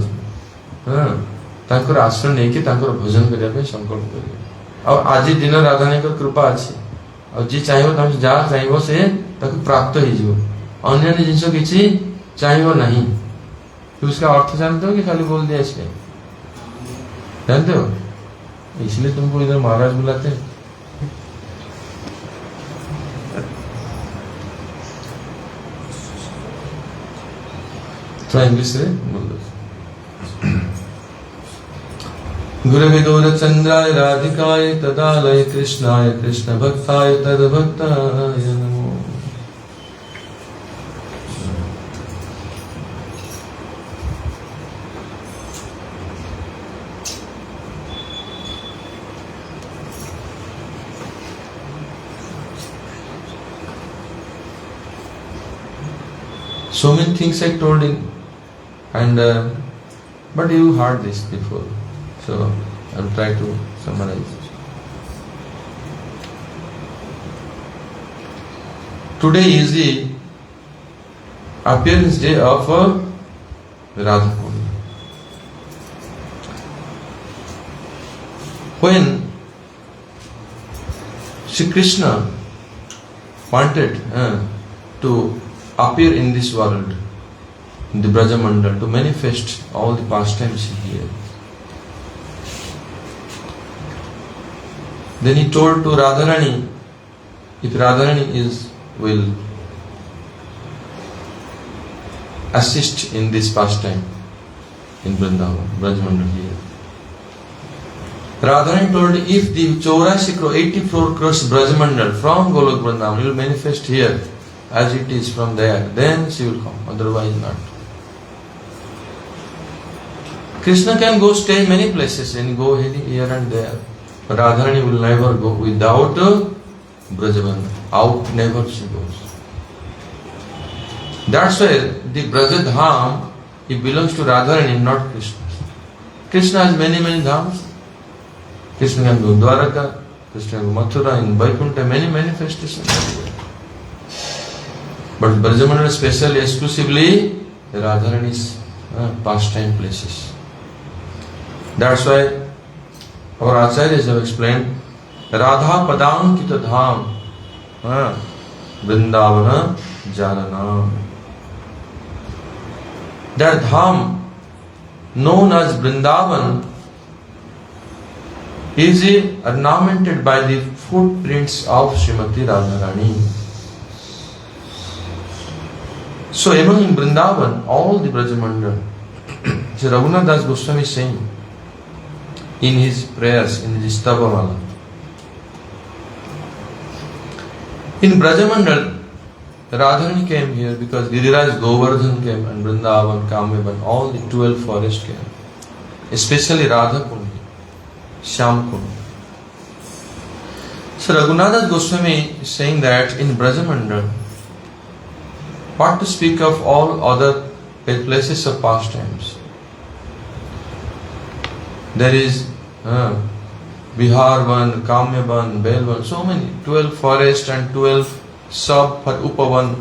ताकर आश्रय नहीं कि ताकर भजन करिया पे संकल्प करियो और आज दिन राधाराणी को कृपा अछि और जे चाहिबो तम जा चाहिबो से ताको प्राप्त हो जिवो अन्य जिंस किछि चाहिबो नहीं तो उसका अर्थ जानते हो कि खाली बोल दिया इसलिए जानते हो इसलिए तुमको इधर महाराज बुलाते हैं थोड़ा इंग्लिश रे बोल दो गुरवे गौरचंद्राय राधिकाय तदालय कृष्णाय कृष्ण भक्ताय तद्भक्ताय नमो So many things I told in, and but you heard this before, so I will try to summarize. Today is the appearance day of Radha Kunda. When Sri Krishna wanted to appear in this world, in the Braja Mandal, to manifest all the pastimes here, then he told to Radharani, if Radharani will assist in this pastime in Vrindavan, Braja Mandal here. Radharani told, if the 84 crores Braja Mandal from Golok Vrindavan will manifest here as it is from there, then she will come, otherwise not. Krishna can go stay many places and go here and there, but Radharani will never go without Braja Mandal. Out never she goes. That's why the Braja Dham, it belongs to Radharani, not Krishna. Krishna has many dhams. Krishna can go Dwaraka, Krishna can go Mathura, in Vaikuntha, many manifestations. But Braja Mandal especially, exclusively Radharani's pastime places. That's why our Acharyas have explained, Radha Padankita Dham, Vrindavana Jananam. That Dham, known as Vrindavan, is ornamented by the footprints of Srimati Radharani. So among Vrindavan, all the Braja Mandal, Sri Raghunath Das Goswami is saying in his prayers, in his Stavamala, in Braja Mandal, Radharani came here because Giriraj Govardhan came, and Vrindavan, Kamyavan, all the 12 forests came. Especially Radha Kunda, Shyam Kunda. So Raghunath Goswami is saying that in Braja Mandal, what to speak of all other places of pastimes. There is Biharvan, Kamyavan, Belvan, so many, 12 forests and 12 sub-upavan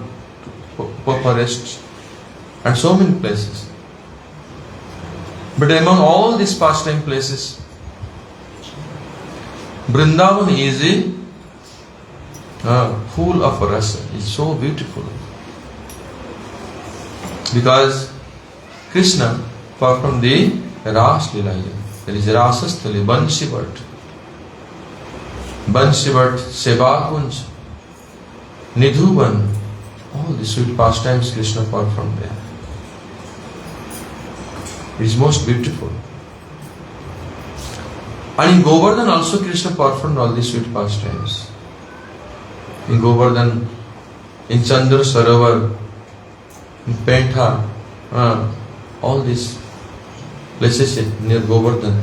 forests and so many places. But among all these pastime places, Vrindavan is full of rasa. It's so beautiful. Because Krishna performed the Ras Lila here. There is Rasasthali, Banshivat, Sevakunj, Nidhuban, all the sweet pastimes Krishna performed there. It is most beautiful. And in Govardhan also Krishna performed all these sweet pastimes. In Govardhan, in Chandra Sarovar, in Pentha, all these places near Govardhan.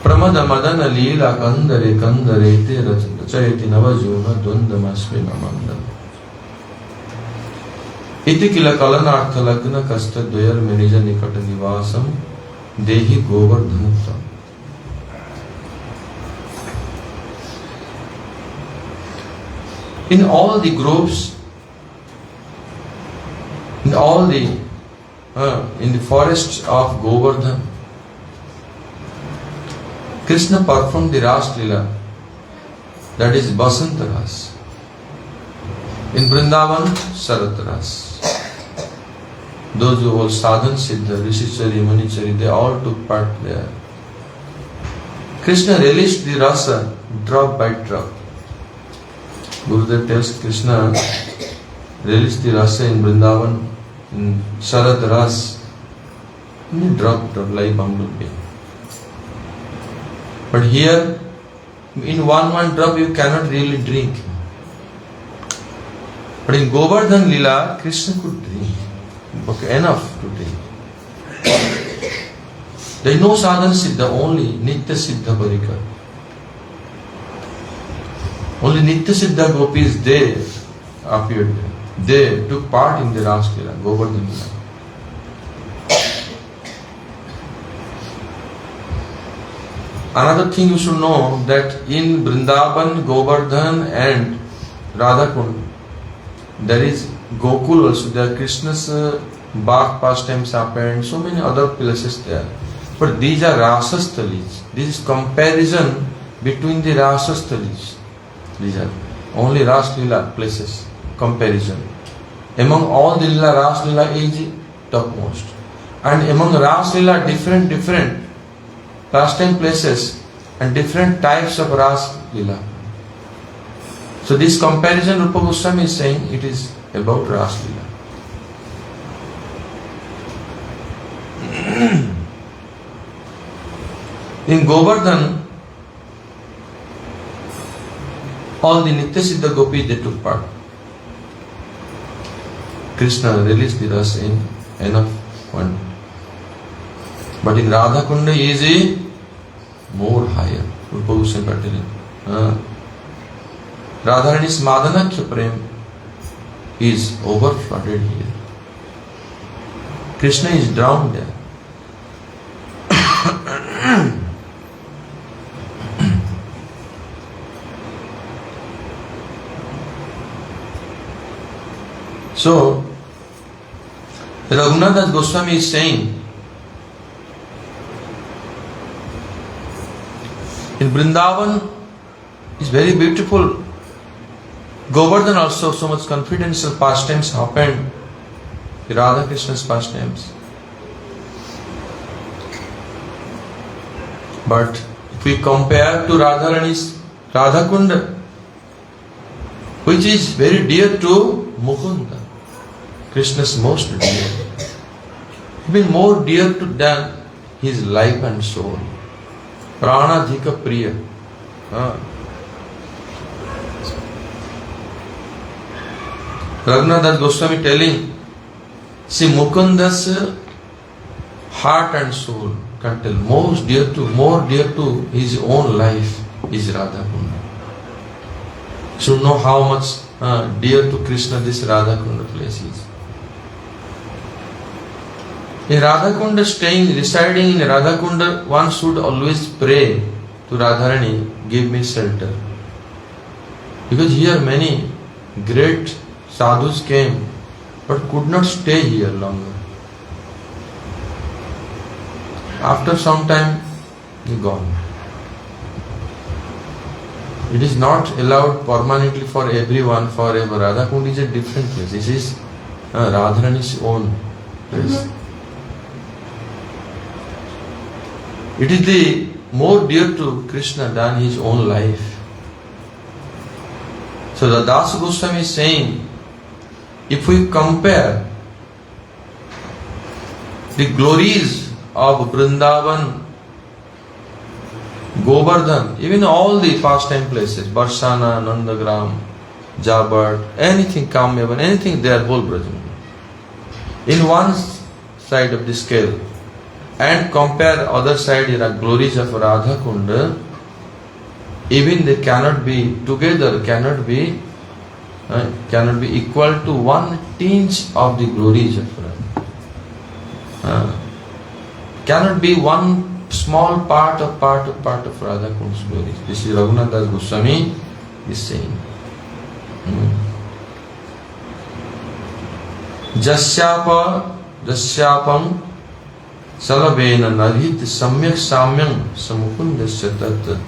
Pramada Madana Leela Kandare Kandare Te Rachayati Navajuna Dwandamasmi Namandam. Iti Kila Kalanartha Lagna Kasta Dwayar Menija Nikata Nivasam Dehi Govardhanam. In all the groves, in all the in the forests of Govardhan, Krishna performed the Ras Lila, that is Basanta Ras. In Vrindavan, Sarat Ras. Those who were Sadhan Siddha, Rishichari, Munichari, they all took part there. Krishna released the rasa drop by drop. Gurudev tells Krishna released the rasa in Vrindavan, in Sarat Ras, and drop like bumblebee. But here, in one drop you cannot really drink. But in Govardhan Lila, Krishna could drink. Okay, enough to drink. There is no sadhana siddha, only nitya siddha parikar. Only nitya siddha gopi is there, appeared there. They took part in the Ras Leela, Govardhan Leela. Another thing you should know that in Vrindavan, Govardhan and Radhakund, there is Gokul also. There are Krishna's Bhakt pastimes happened, so many other places there. But these are Rasastalis. This is comparison between the Rasastalis. These are only Ras Leela places. Comparison. Among all the Leela, Ras Leela is topmost. And among Ras Leela, different pastime places and different types of Ras Leela. So this comparison Rupa Goswami is saying it is about Ras Leela. In Govardhan, all the Nitya Siddha Gopis they took part. Krishna released the rasa in enough quantity. But in Radhakunda is a more higher. Rupa Goswami Patil. Radharani's Madanakhya Prem is overflooded here. Krishna is drowned there. So, Raghunath Goswami is saying, in Vrindavan is very beautiful. Govardhan also so much confidential pastimes happened. Radha Krishna's pastimes. But if we compare to Radharani's Radhakunda, which is very dear to Mukunda, Krishna's most dear, even more dear to than his life and soul. Pranadhika Priya. Raghunath Goswami telling, see Mukunda's heart and soul can tell more dear to his own life is Radhakunda. Should know how much dear to Krishna this Radhakunda place is. In Radhakunda residing in Radhakunda, one should always pray to Radharani, give me shelter. Because here many great sadhus came but could not stay here longer. After some time, they gone. It is not allowed permanently for everyone forever. Radhakund is a different place. This is Radharani's own place. It is the more dear to Krishna than his own life. So the Das Goswami is saying, if we compare the glories of Vrindavan, Govardhan, even all the pastime places, Barsana, Nandagram, Jabat, anything, Kamyavan, anything there, whole Brajman. In one side of the scale, and compare other side, there are glories of Radhakunda, even they cannot be together, cannot be equal to 1/10 of the glories of Radha. Cannot be one small part of Radhakunda's glories. This is Raghunath Das Goswami is saying. Jasyapam Salavena Narhit Samyak Samyam Samukundasya Tat.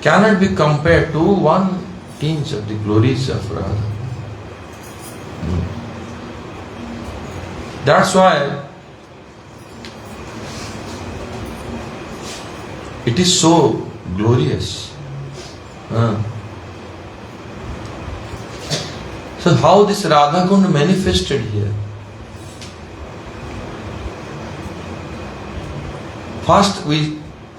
Cannot be compared to 1/10 of the glories of Radha. That's why it is so glorious. So how this Radhakund manifested here? First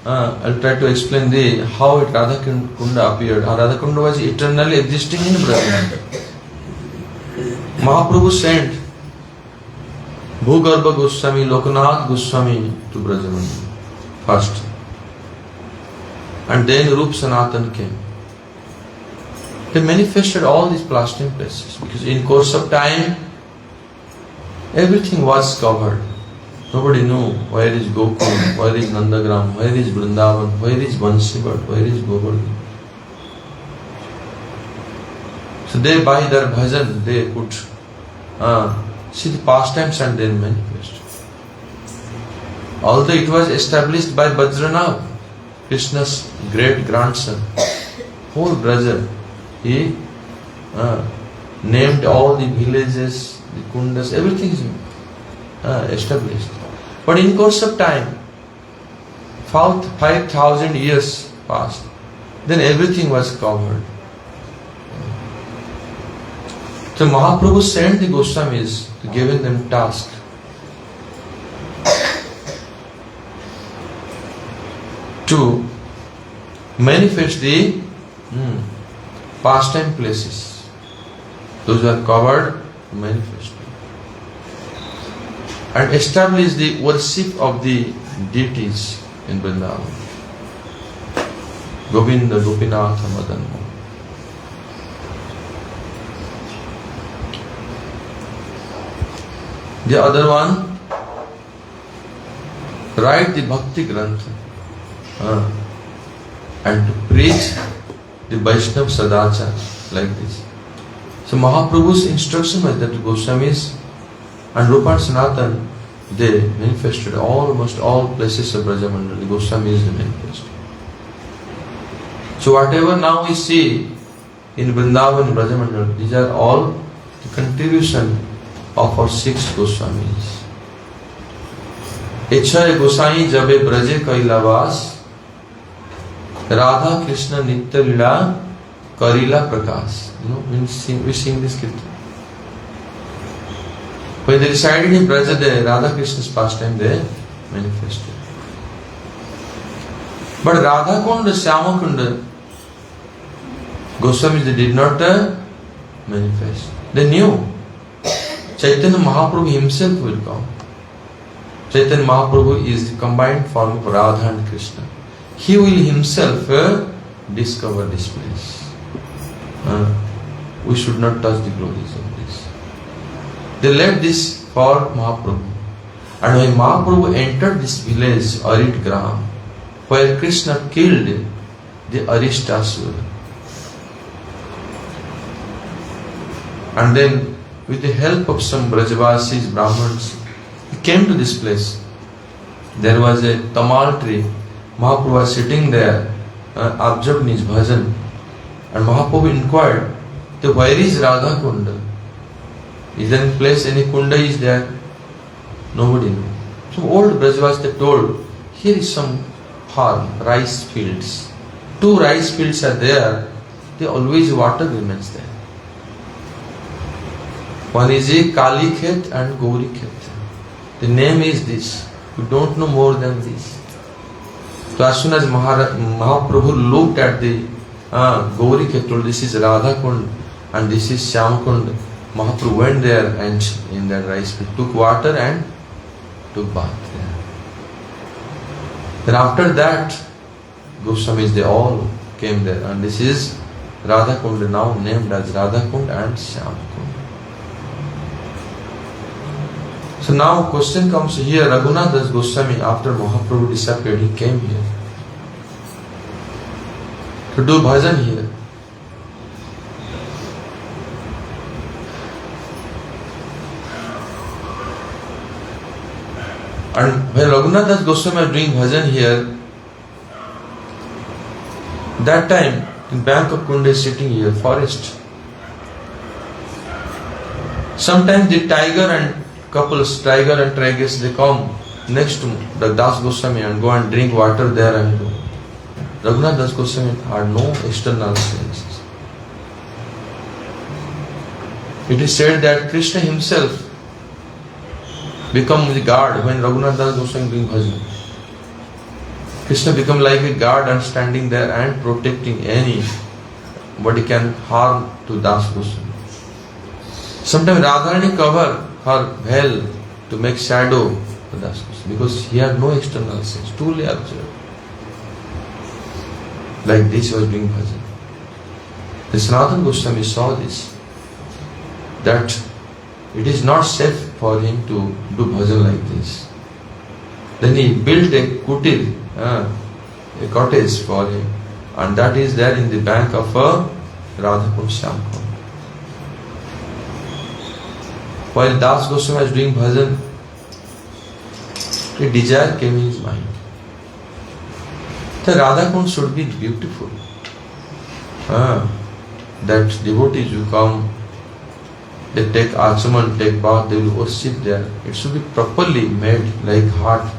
I'll try to explain how Radhakunda appeared. Radhakunda was eternally existing in Brahman. Mahaprabhu sent Bhugarbha Goswami, Lokanath Goswami to Brajaman first. And then Rup Sanatan came. They manifested all these pastime places because in course of time, everything was covered. Nobody knew where is Gokul, where is Nandagram, where is Vrindavan, where is Bansivat, where is Govardhan. So they by their bhajan, they could see the pastimes and then manifest. Although it was established by Bajranath, Krishna's great grandson, whole brother, he named all the villages, the kundas, everything is established. But in course of time, 5,000 years passed, then everything was covered. So Mahaprabhu sent the Goswamis to giving them task to manifest the pastime places. Those who are covered, manifest. And establish the worship of the deities in Vrindavan. Govinda, Gopinatha, Madan Mohan. The other one, write the Bhaktivedanta and to preach the Vaishnava Sadachar like this. So Mahaprabhu's instruction was that the Goswamis and Rupa and Sanatan, they manifested almost all places of Brajamandal. The Goswamis they manifested. So whatever now we see in Vrindavan and Brajamandal, these are all the contribution of our 6 Goswamis. Echhay Gosai Jabe Braje Kailavas Radha Krishna Nitya Lila Karila Prakash. You know, we sing this kirtan. When they resided in Braja, the Radha Krishna's pastime they manifested. But Radhakund, Shyamakund, Goswamis they did not manifest. They knew Chaitanya Mahaprabhu himself will come. Chaitanya Mahaprabhu is the combined form of Radha and Krishna. He will himself discover this place. We should not touch the glories of this. They left this for Mahaprabhu. And when Mahaprabhu entered this village, Arid Gram, where Krishna killed the Arishtasura. And then with the help of some Brajavasis, Brahmins, he came to this place. There was a tamal tree. Mahaprabhu was sitting there, observing his bhajan. And Mahaprabhu inquired, where is Radha Kunda? Is there any place, any Kunda is there? Nobody knew. Some old Brajavasis they told, here is some farm, rice fields. 2 rice fields are there, always water remains there. One is a Kali Khet and Gauri Khet. The name is this. We don't know more than this. So as soon as Mahaprabhu looked at the Gauri Khet, told this is Radha Kund and this is Shyam Kund. Mahaprabhu went there and in that rice field took water and took bath there. Then after that, Goswamis they all came there, and this is Radha Kund, now named as Radha Kund and Shyam Kund. So now question comes here, Raghunath Das Goswami, after Mahaprabhu disappeared, he came here to do bhajan here. And when Raghunath Das Goswami was doing bhajan here, that time in bank of Kunda is sitting here, forest. Sometimes the tiger and couples, tiger and tigress, they come next to the Das Goswami and go and drink water there and go. Raghunath Das Goswami had no external senses. It is said that Krishna himself become the guard when Raghunath Das Goswami doing bhajan. Krishna become like a guard and standing there and protecting anybody can harm to Das Goswami. Sometimes Radharani cover her veil to make shadow for Das Goswami because he had no external sense, truly observed. Like this he was doing bhajan. The Sanatana Goswami saw this, that it is not safe for him to do bhajan like this. Then he built a kutir, a cottage for him, and that is there in the bank of Radhakund Shyamkund. While Das Goswami was doing bhajan, a desire came in his mind. The Radhakund should be beautiful. That devotees who come, they take achaman, take bath, they will worship there. It should be properly made like heart.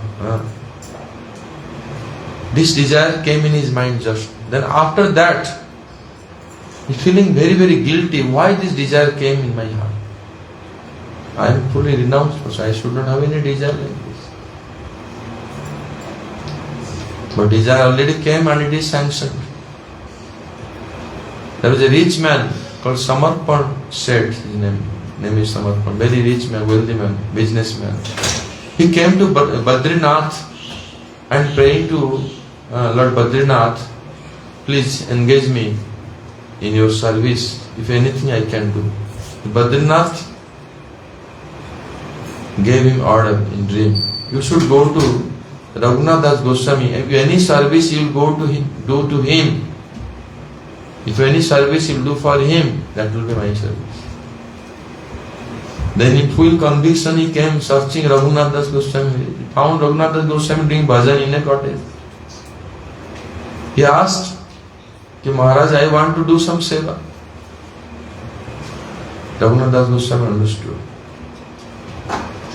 This desire came in his mind just. Then after that, he feeling very, very guilty. Why this desire came in my heart? I am fully renounced, so I should not have any desire like this. But desire already came and it is sanctioned. There was a rich man called Samarpan Seth, his name is Samarpan, very rich man, wealthy man, businessman. He came to Badrinath and praying to Lord Badrinath, please engage me in your service, if anything I can do. Badrinath gave him order in dream. You should go to Raghunath Das Goswami. If any service you will go to him, do to him. If any service you will do for him, that will be my service. Then in full conviction he came searching Raghunath Das Goswami. He found Raghunath Das Goswami doing bhajan in a cottage. He asked, Maharaj, I want to do some seva. Raghunath Das Goswami understood.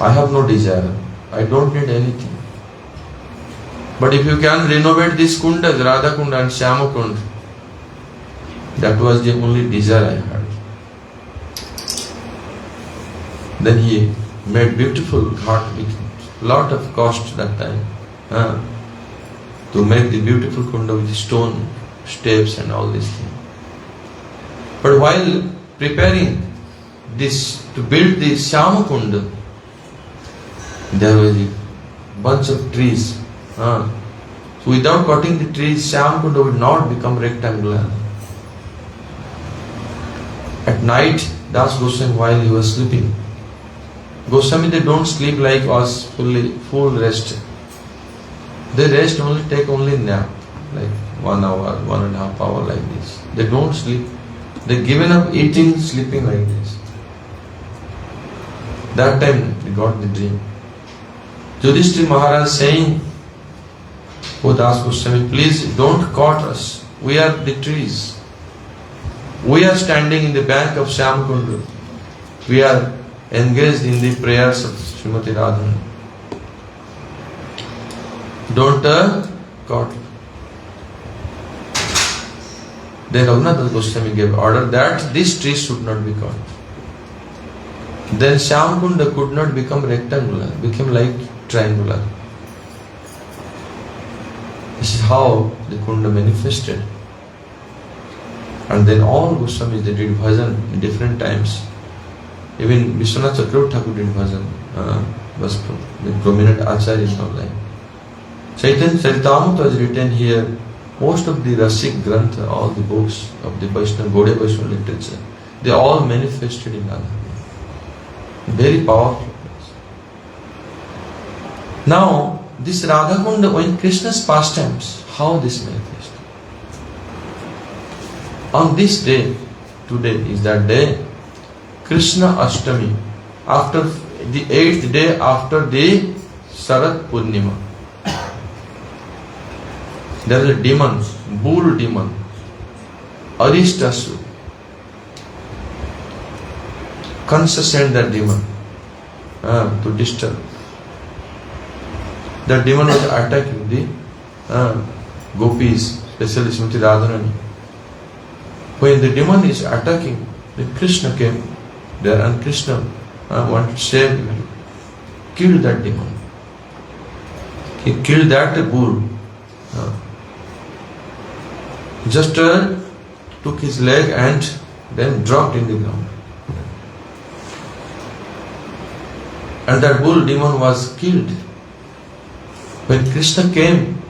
I have no desire. I don't need anything. But if you can renovate these kundas, Radhakund and Shyamkund, that was the only desire I had. Then he made beautiful ghat with lot of cost that time to make the beautiful kunda with stone steps and all these things. But while preparing this to build the Shyamkund, there was a bunch of trees. So without cutting the trees, Shyamkund would not become rectangular. At night, Das Goswami, while he was sleeping, Goswami, they don't sleep like us, full rest. They rest only, take only nap, like 1 hour, 1.5 hour like this. They don't sleep. They given up eating, sleeping like this. That time they got the dream. Yudhishthira Maharaj saying, Oh Das Goswami, please don't cut us. We are the trees. We are standing in the bank of Shyamkund. We are engaged in the prayers of Srimati Radha. Don't cut. Then Raghunath Goswami gave order that this tree should not be cut. Then Shyamkund could not become rectangular, became like triangular. This is how the Kunda manifested. And then all Goswamis, they did bhajan in different times. Even Vishwanath Chakravarti Thakur did bhajan, was the prominent acharya in our life. Chaitanya Charitamrita was written here. Most of the Rasik Grantha, all the books of the Vaishnava, Gaudiya Vaishnava literature, they all manifested in Radha. Very powerful. Now, this Radhakund, when Krishna's pastimes, how this manifested? On this day, today is that day, Krishna Ashtami, after the 8th day after the Sarat Purnima. There is a demon, bull demon, Arishtasu. Kansa sent that demon to disturb. That demon was attacking the gopis, especially Srimati Radharani. When the demon is attacking, the Krishna came there and Krishna wanted to save him. Killed that demon. He killed that bull. Just took his leg and then dropped in the ground. And that bull demon was killed. When Krishna came,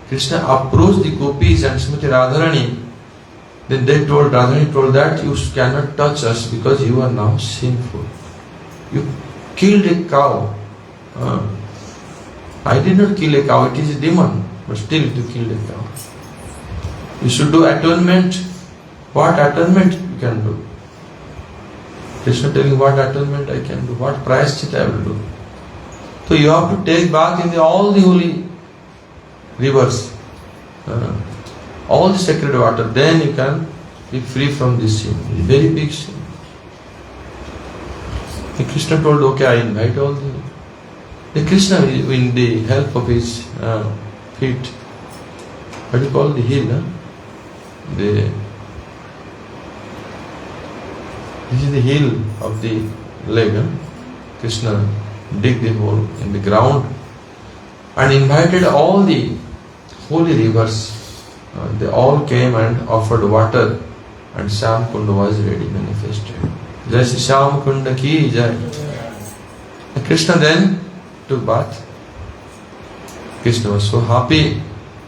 Krishna approached the gopis and Srimati Radharani Then they told, Radharani told that you cannot touch us because you are now sinful. You killed a cow. I did not kill a cow, it is a demon, but still you killed a cow. You should do atonement. What atonement you can do? Krishna telling what atonement I can do, what prayashchita I will do. So you have to take bath in all the holy rivers, all the sacred water, then you can be free from this sin. It's a very big sin. The Krishna told, okay, I invite all the Krishna in the help of his feet. What do you call the heel? This is the heel of the leg. Krishna dig the hole in the ground and invited all the holy rivers. They all came and offered water, and Shyam Kunda was ready, manifested. Jai Shri Shyam Kunda ki jai. Krishna then took bath. Krishna was so happy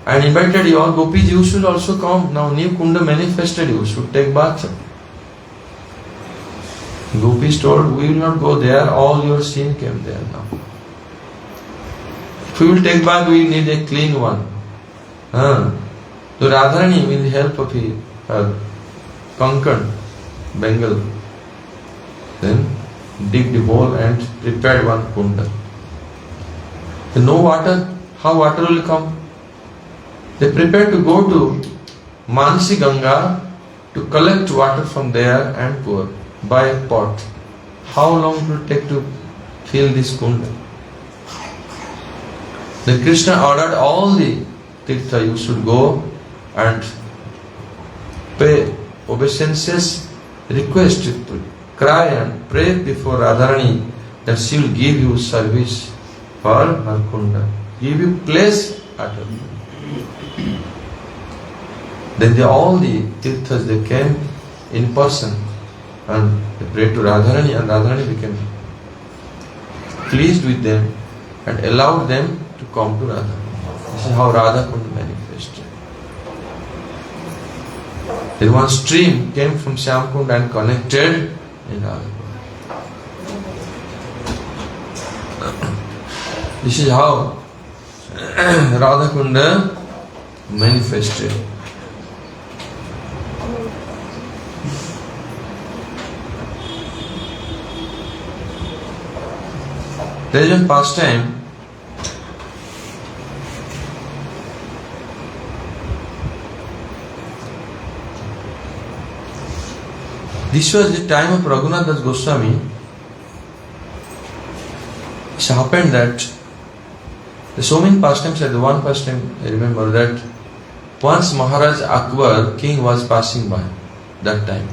and invited all gopis, you should also come. Now new Kunda manifested, you should take bath. Gopis told, we will not go there, all your sin came there now. If we will take bath, we need a clean one. So Radharani, with the help of her conquered Bengal, then dig the hole and prepared one Kunda. With no water, how water will come? They prepared to go to Mansi Ganga to collect water from there and pour by a pot. How long it will take to fill this Kunda? Then Krishna ordered all the Tirtha, you should go and pay obeisance, request, cry and pray before Radharani that she will give you service for her Kunda, give you place at her. Then all the Tirthas, they came in person and they prayed to Radharani, and Radharani became pleased with them and allowed them to come to Radha. This is how Radhakund manifested. Then one stream came from Shyamkund and connected in Radhakund. This is how Radhakunda manifested. There is one pastime. This was the time of Raghunath Das Goswami. It happened that there are so many pastimes. The one pastime I remember that once Maharaj Akbar, king, was passing by that time.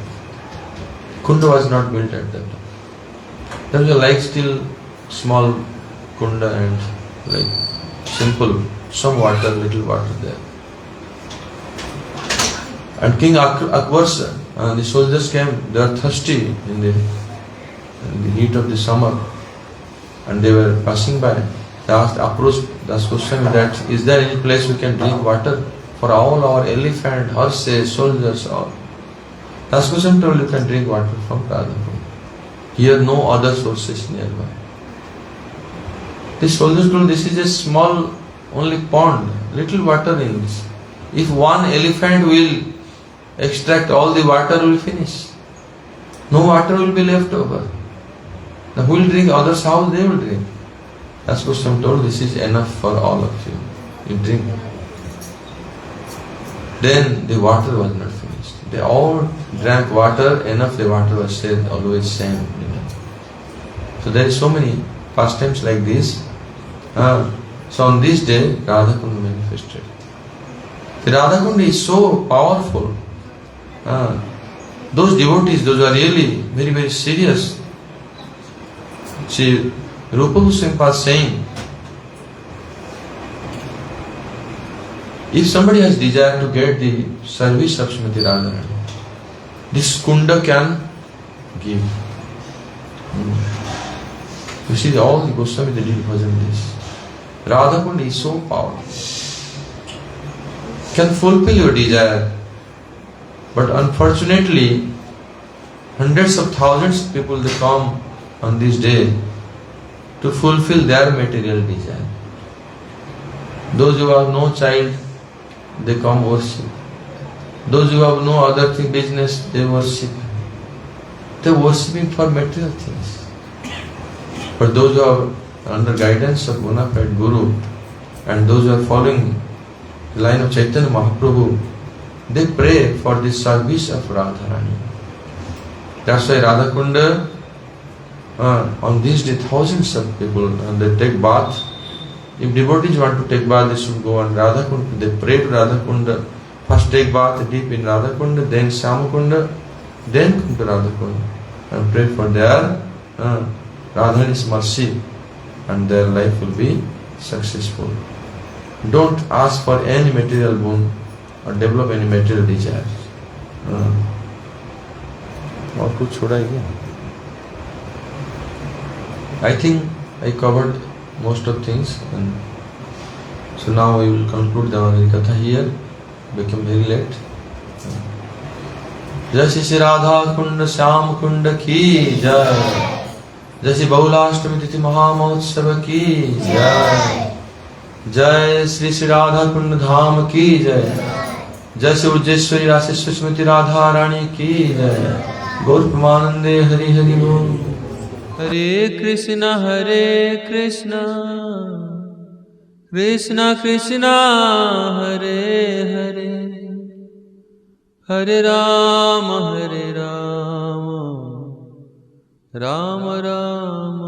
Kunda was not built at that time. There was a like still small Kunda and like simple, some water, little water there. And King Akbar's the soldiers came, they were thirsty in the heat of the summer, and they were passing by. They approached Das Goswami that, is there any place we can drink water for all our elephant, horses, soldiers, all? Das Goswami told, you can drink water from Radhakund. Here no other sources nearby. The soldiers told, this is a small only pond, little water in this. If one elephant will extract all the water, will finish. No water will be left over. Now who will drink? Others' house they will drink. Das Goswami told, this is enough for all of you. You drink. Then the water was not finished. They all drank water, enough the water was said, always same. So there is so many pastimes like this. So on this day, Radhakund manifested. The Radhakund is so powerful. Those devotees, those who are really very, very serious. See, Rupa Goswami was saying, if somebody has desire to get the service of Srimati Radharani, this Kunda can give. You see, all the Goswami, they did bhajan this. Radhakund is so powerful. Can fulfill your desire. But unfortunately, hundreds of thousands of people, they come on this day to fulfill their material desire. Those who have no child, they come worship. Those who have no other thing, business, they worship. They are worshipping for material things. But those who are under guidance of bona fide Guru, and those who are following the line of Chaitanya Mahaprabhu, they pray for the service of Radharani. That's why Radhakund, on this day, thousands of people, they take bath. If devotees want to take bath, they should go on Radhakund. They pray to Radhakund. First take bath deep in Radhakund, then Shyamakund, then come to Radhakund and pray for their Radharani's mercy, and their life will be successful. Don't ask for any material boon or develop any material desires. और कुछ छोड़ा है क्या? I think I covered most of things, and so now we will conclude the Katha here. Become very late. जय श्री राधा कुंड श्याम कुंड की जय, जय श्री बहुलाष्टमी तिथि महामहोत्सव की जय, जय श्री श्री राधा कुंड धाम की जय, जय श्री उज्जेश्वरी राशेश्वरी स्मृति राधा रानी की जय। गौर प्रेमानंदे हरि हरि बोल। हरे कृष्णा कृष्णा कृष्णा हरे हरे, हरे राम राम राम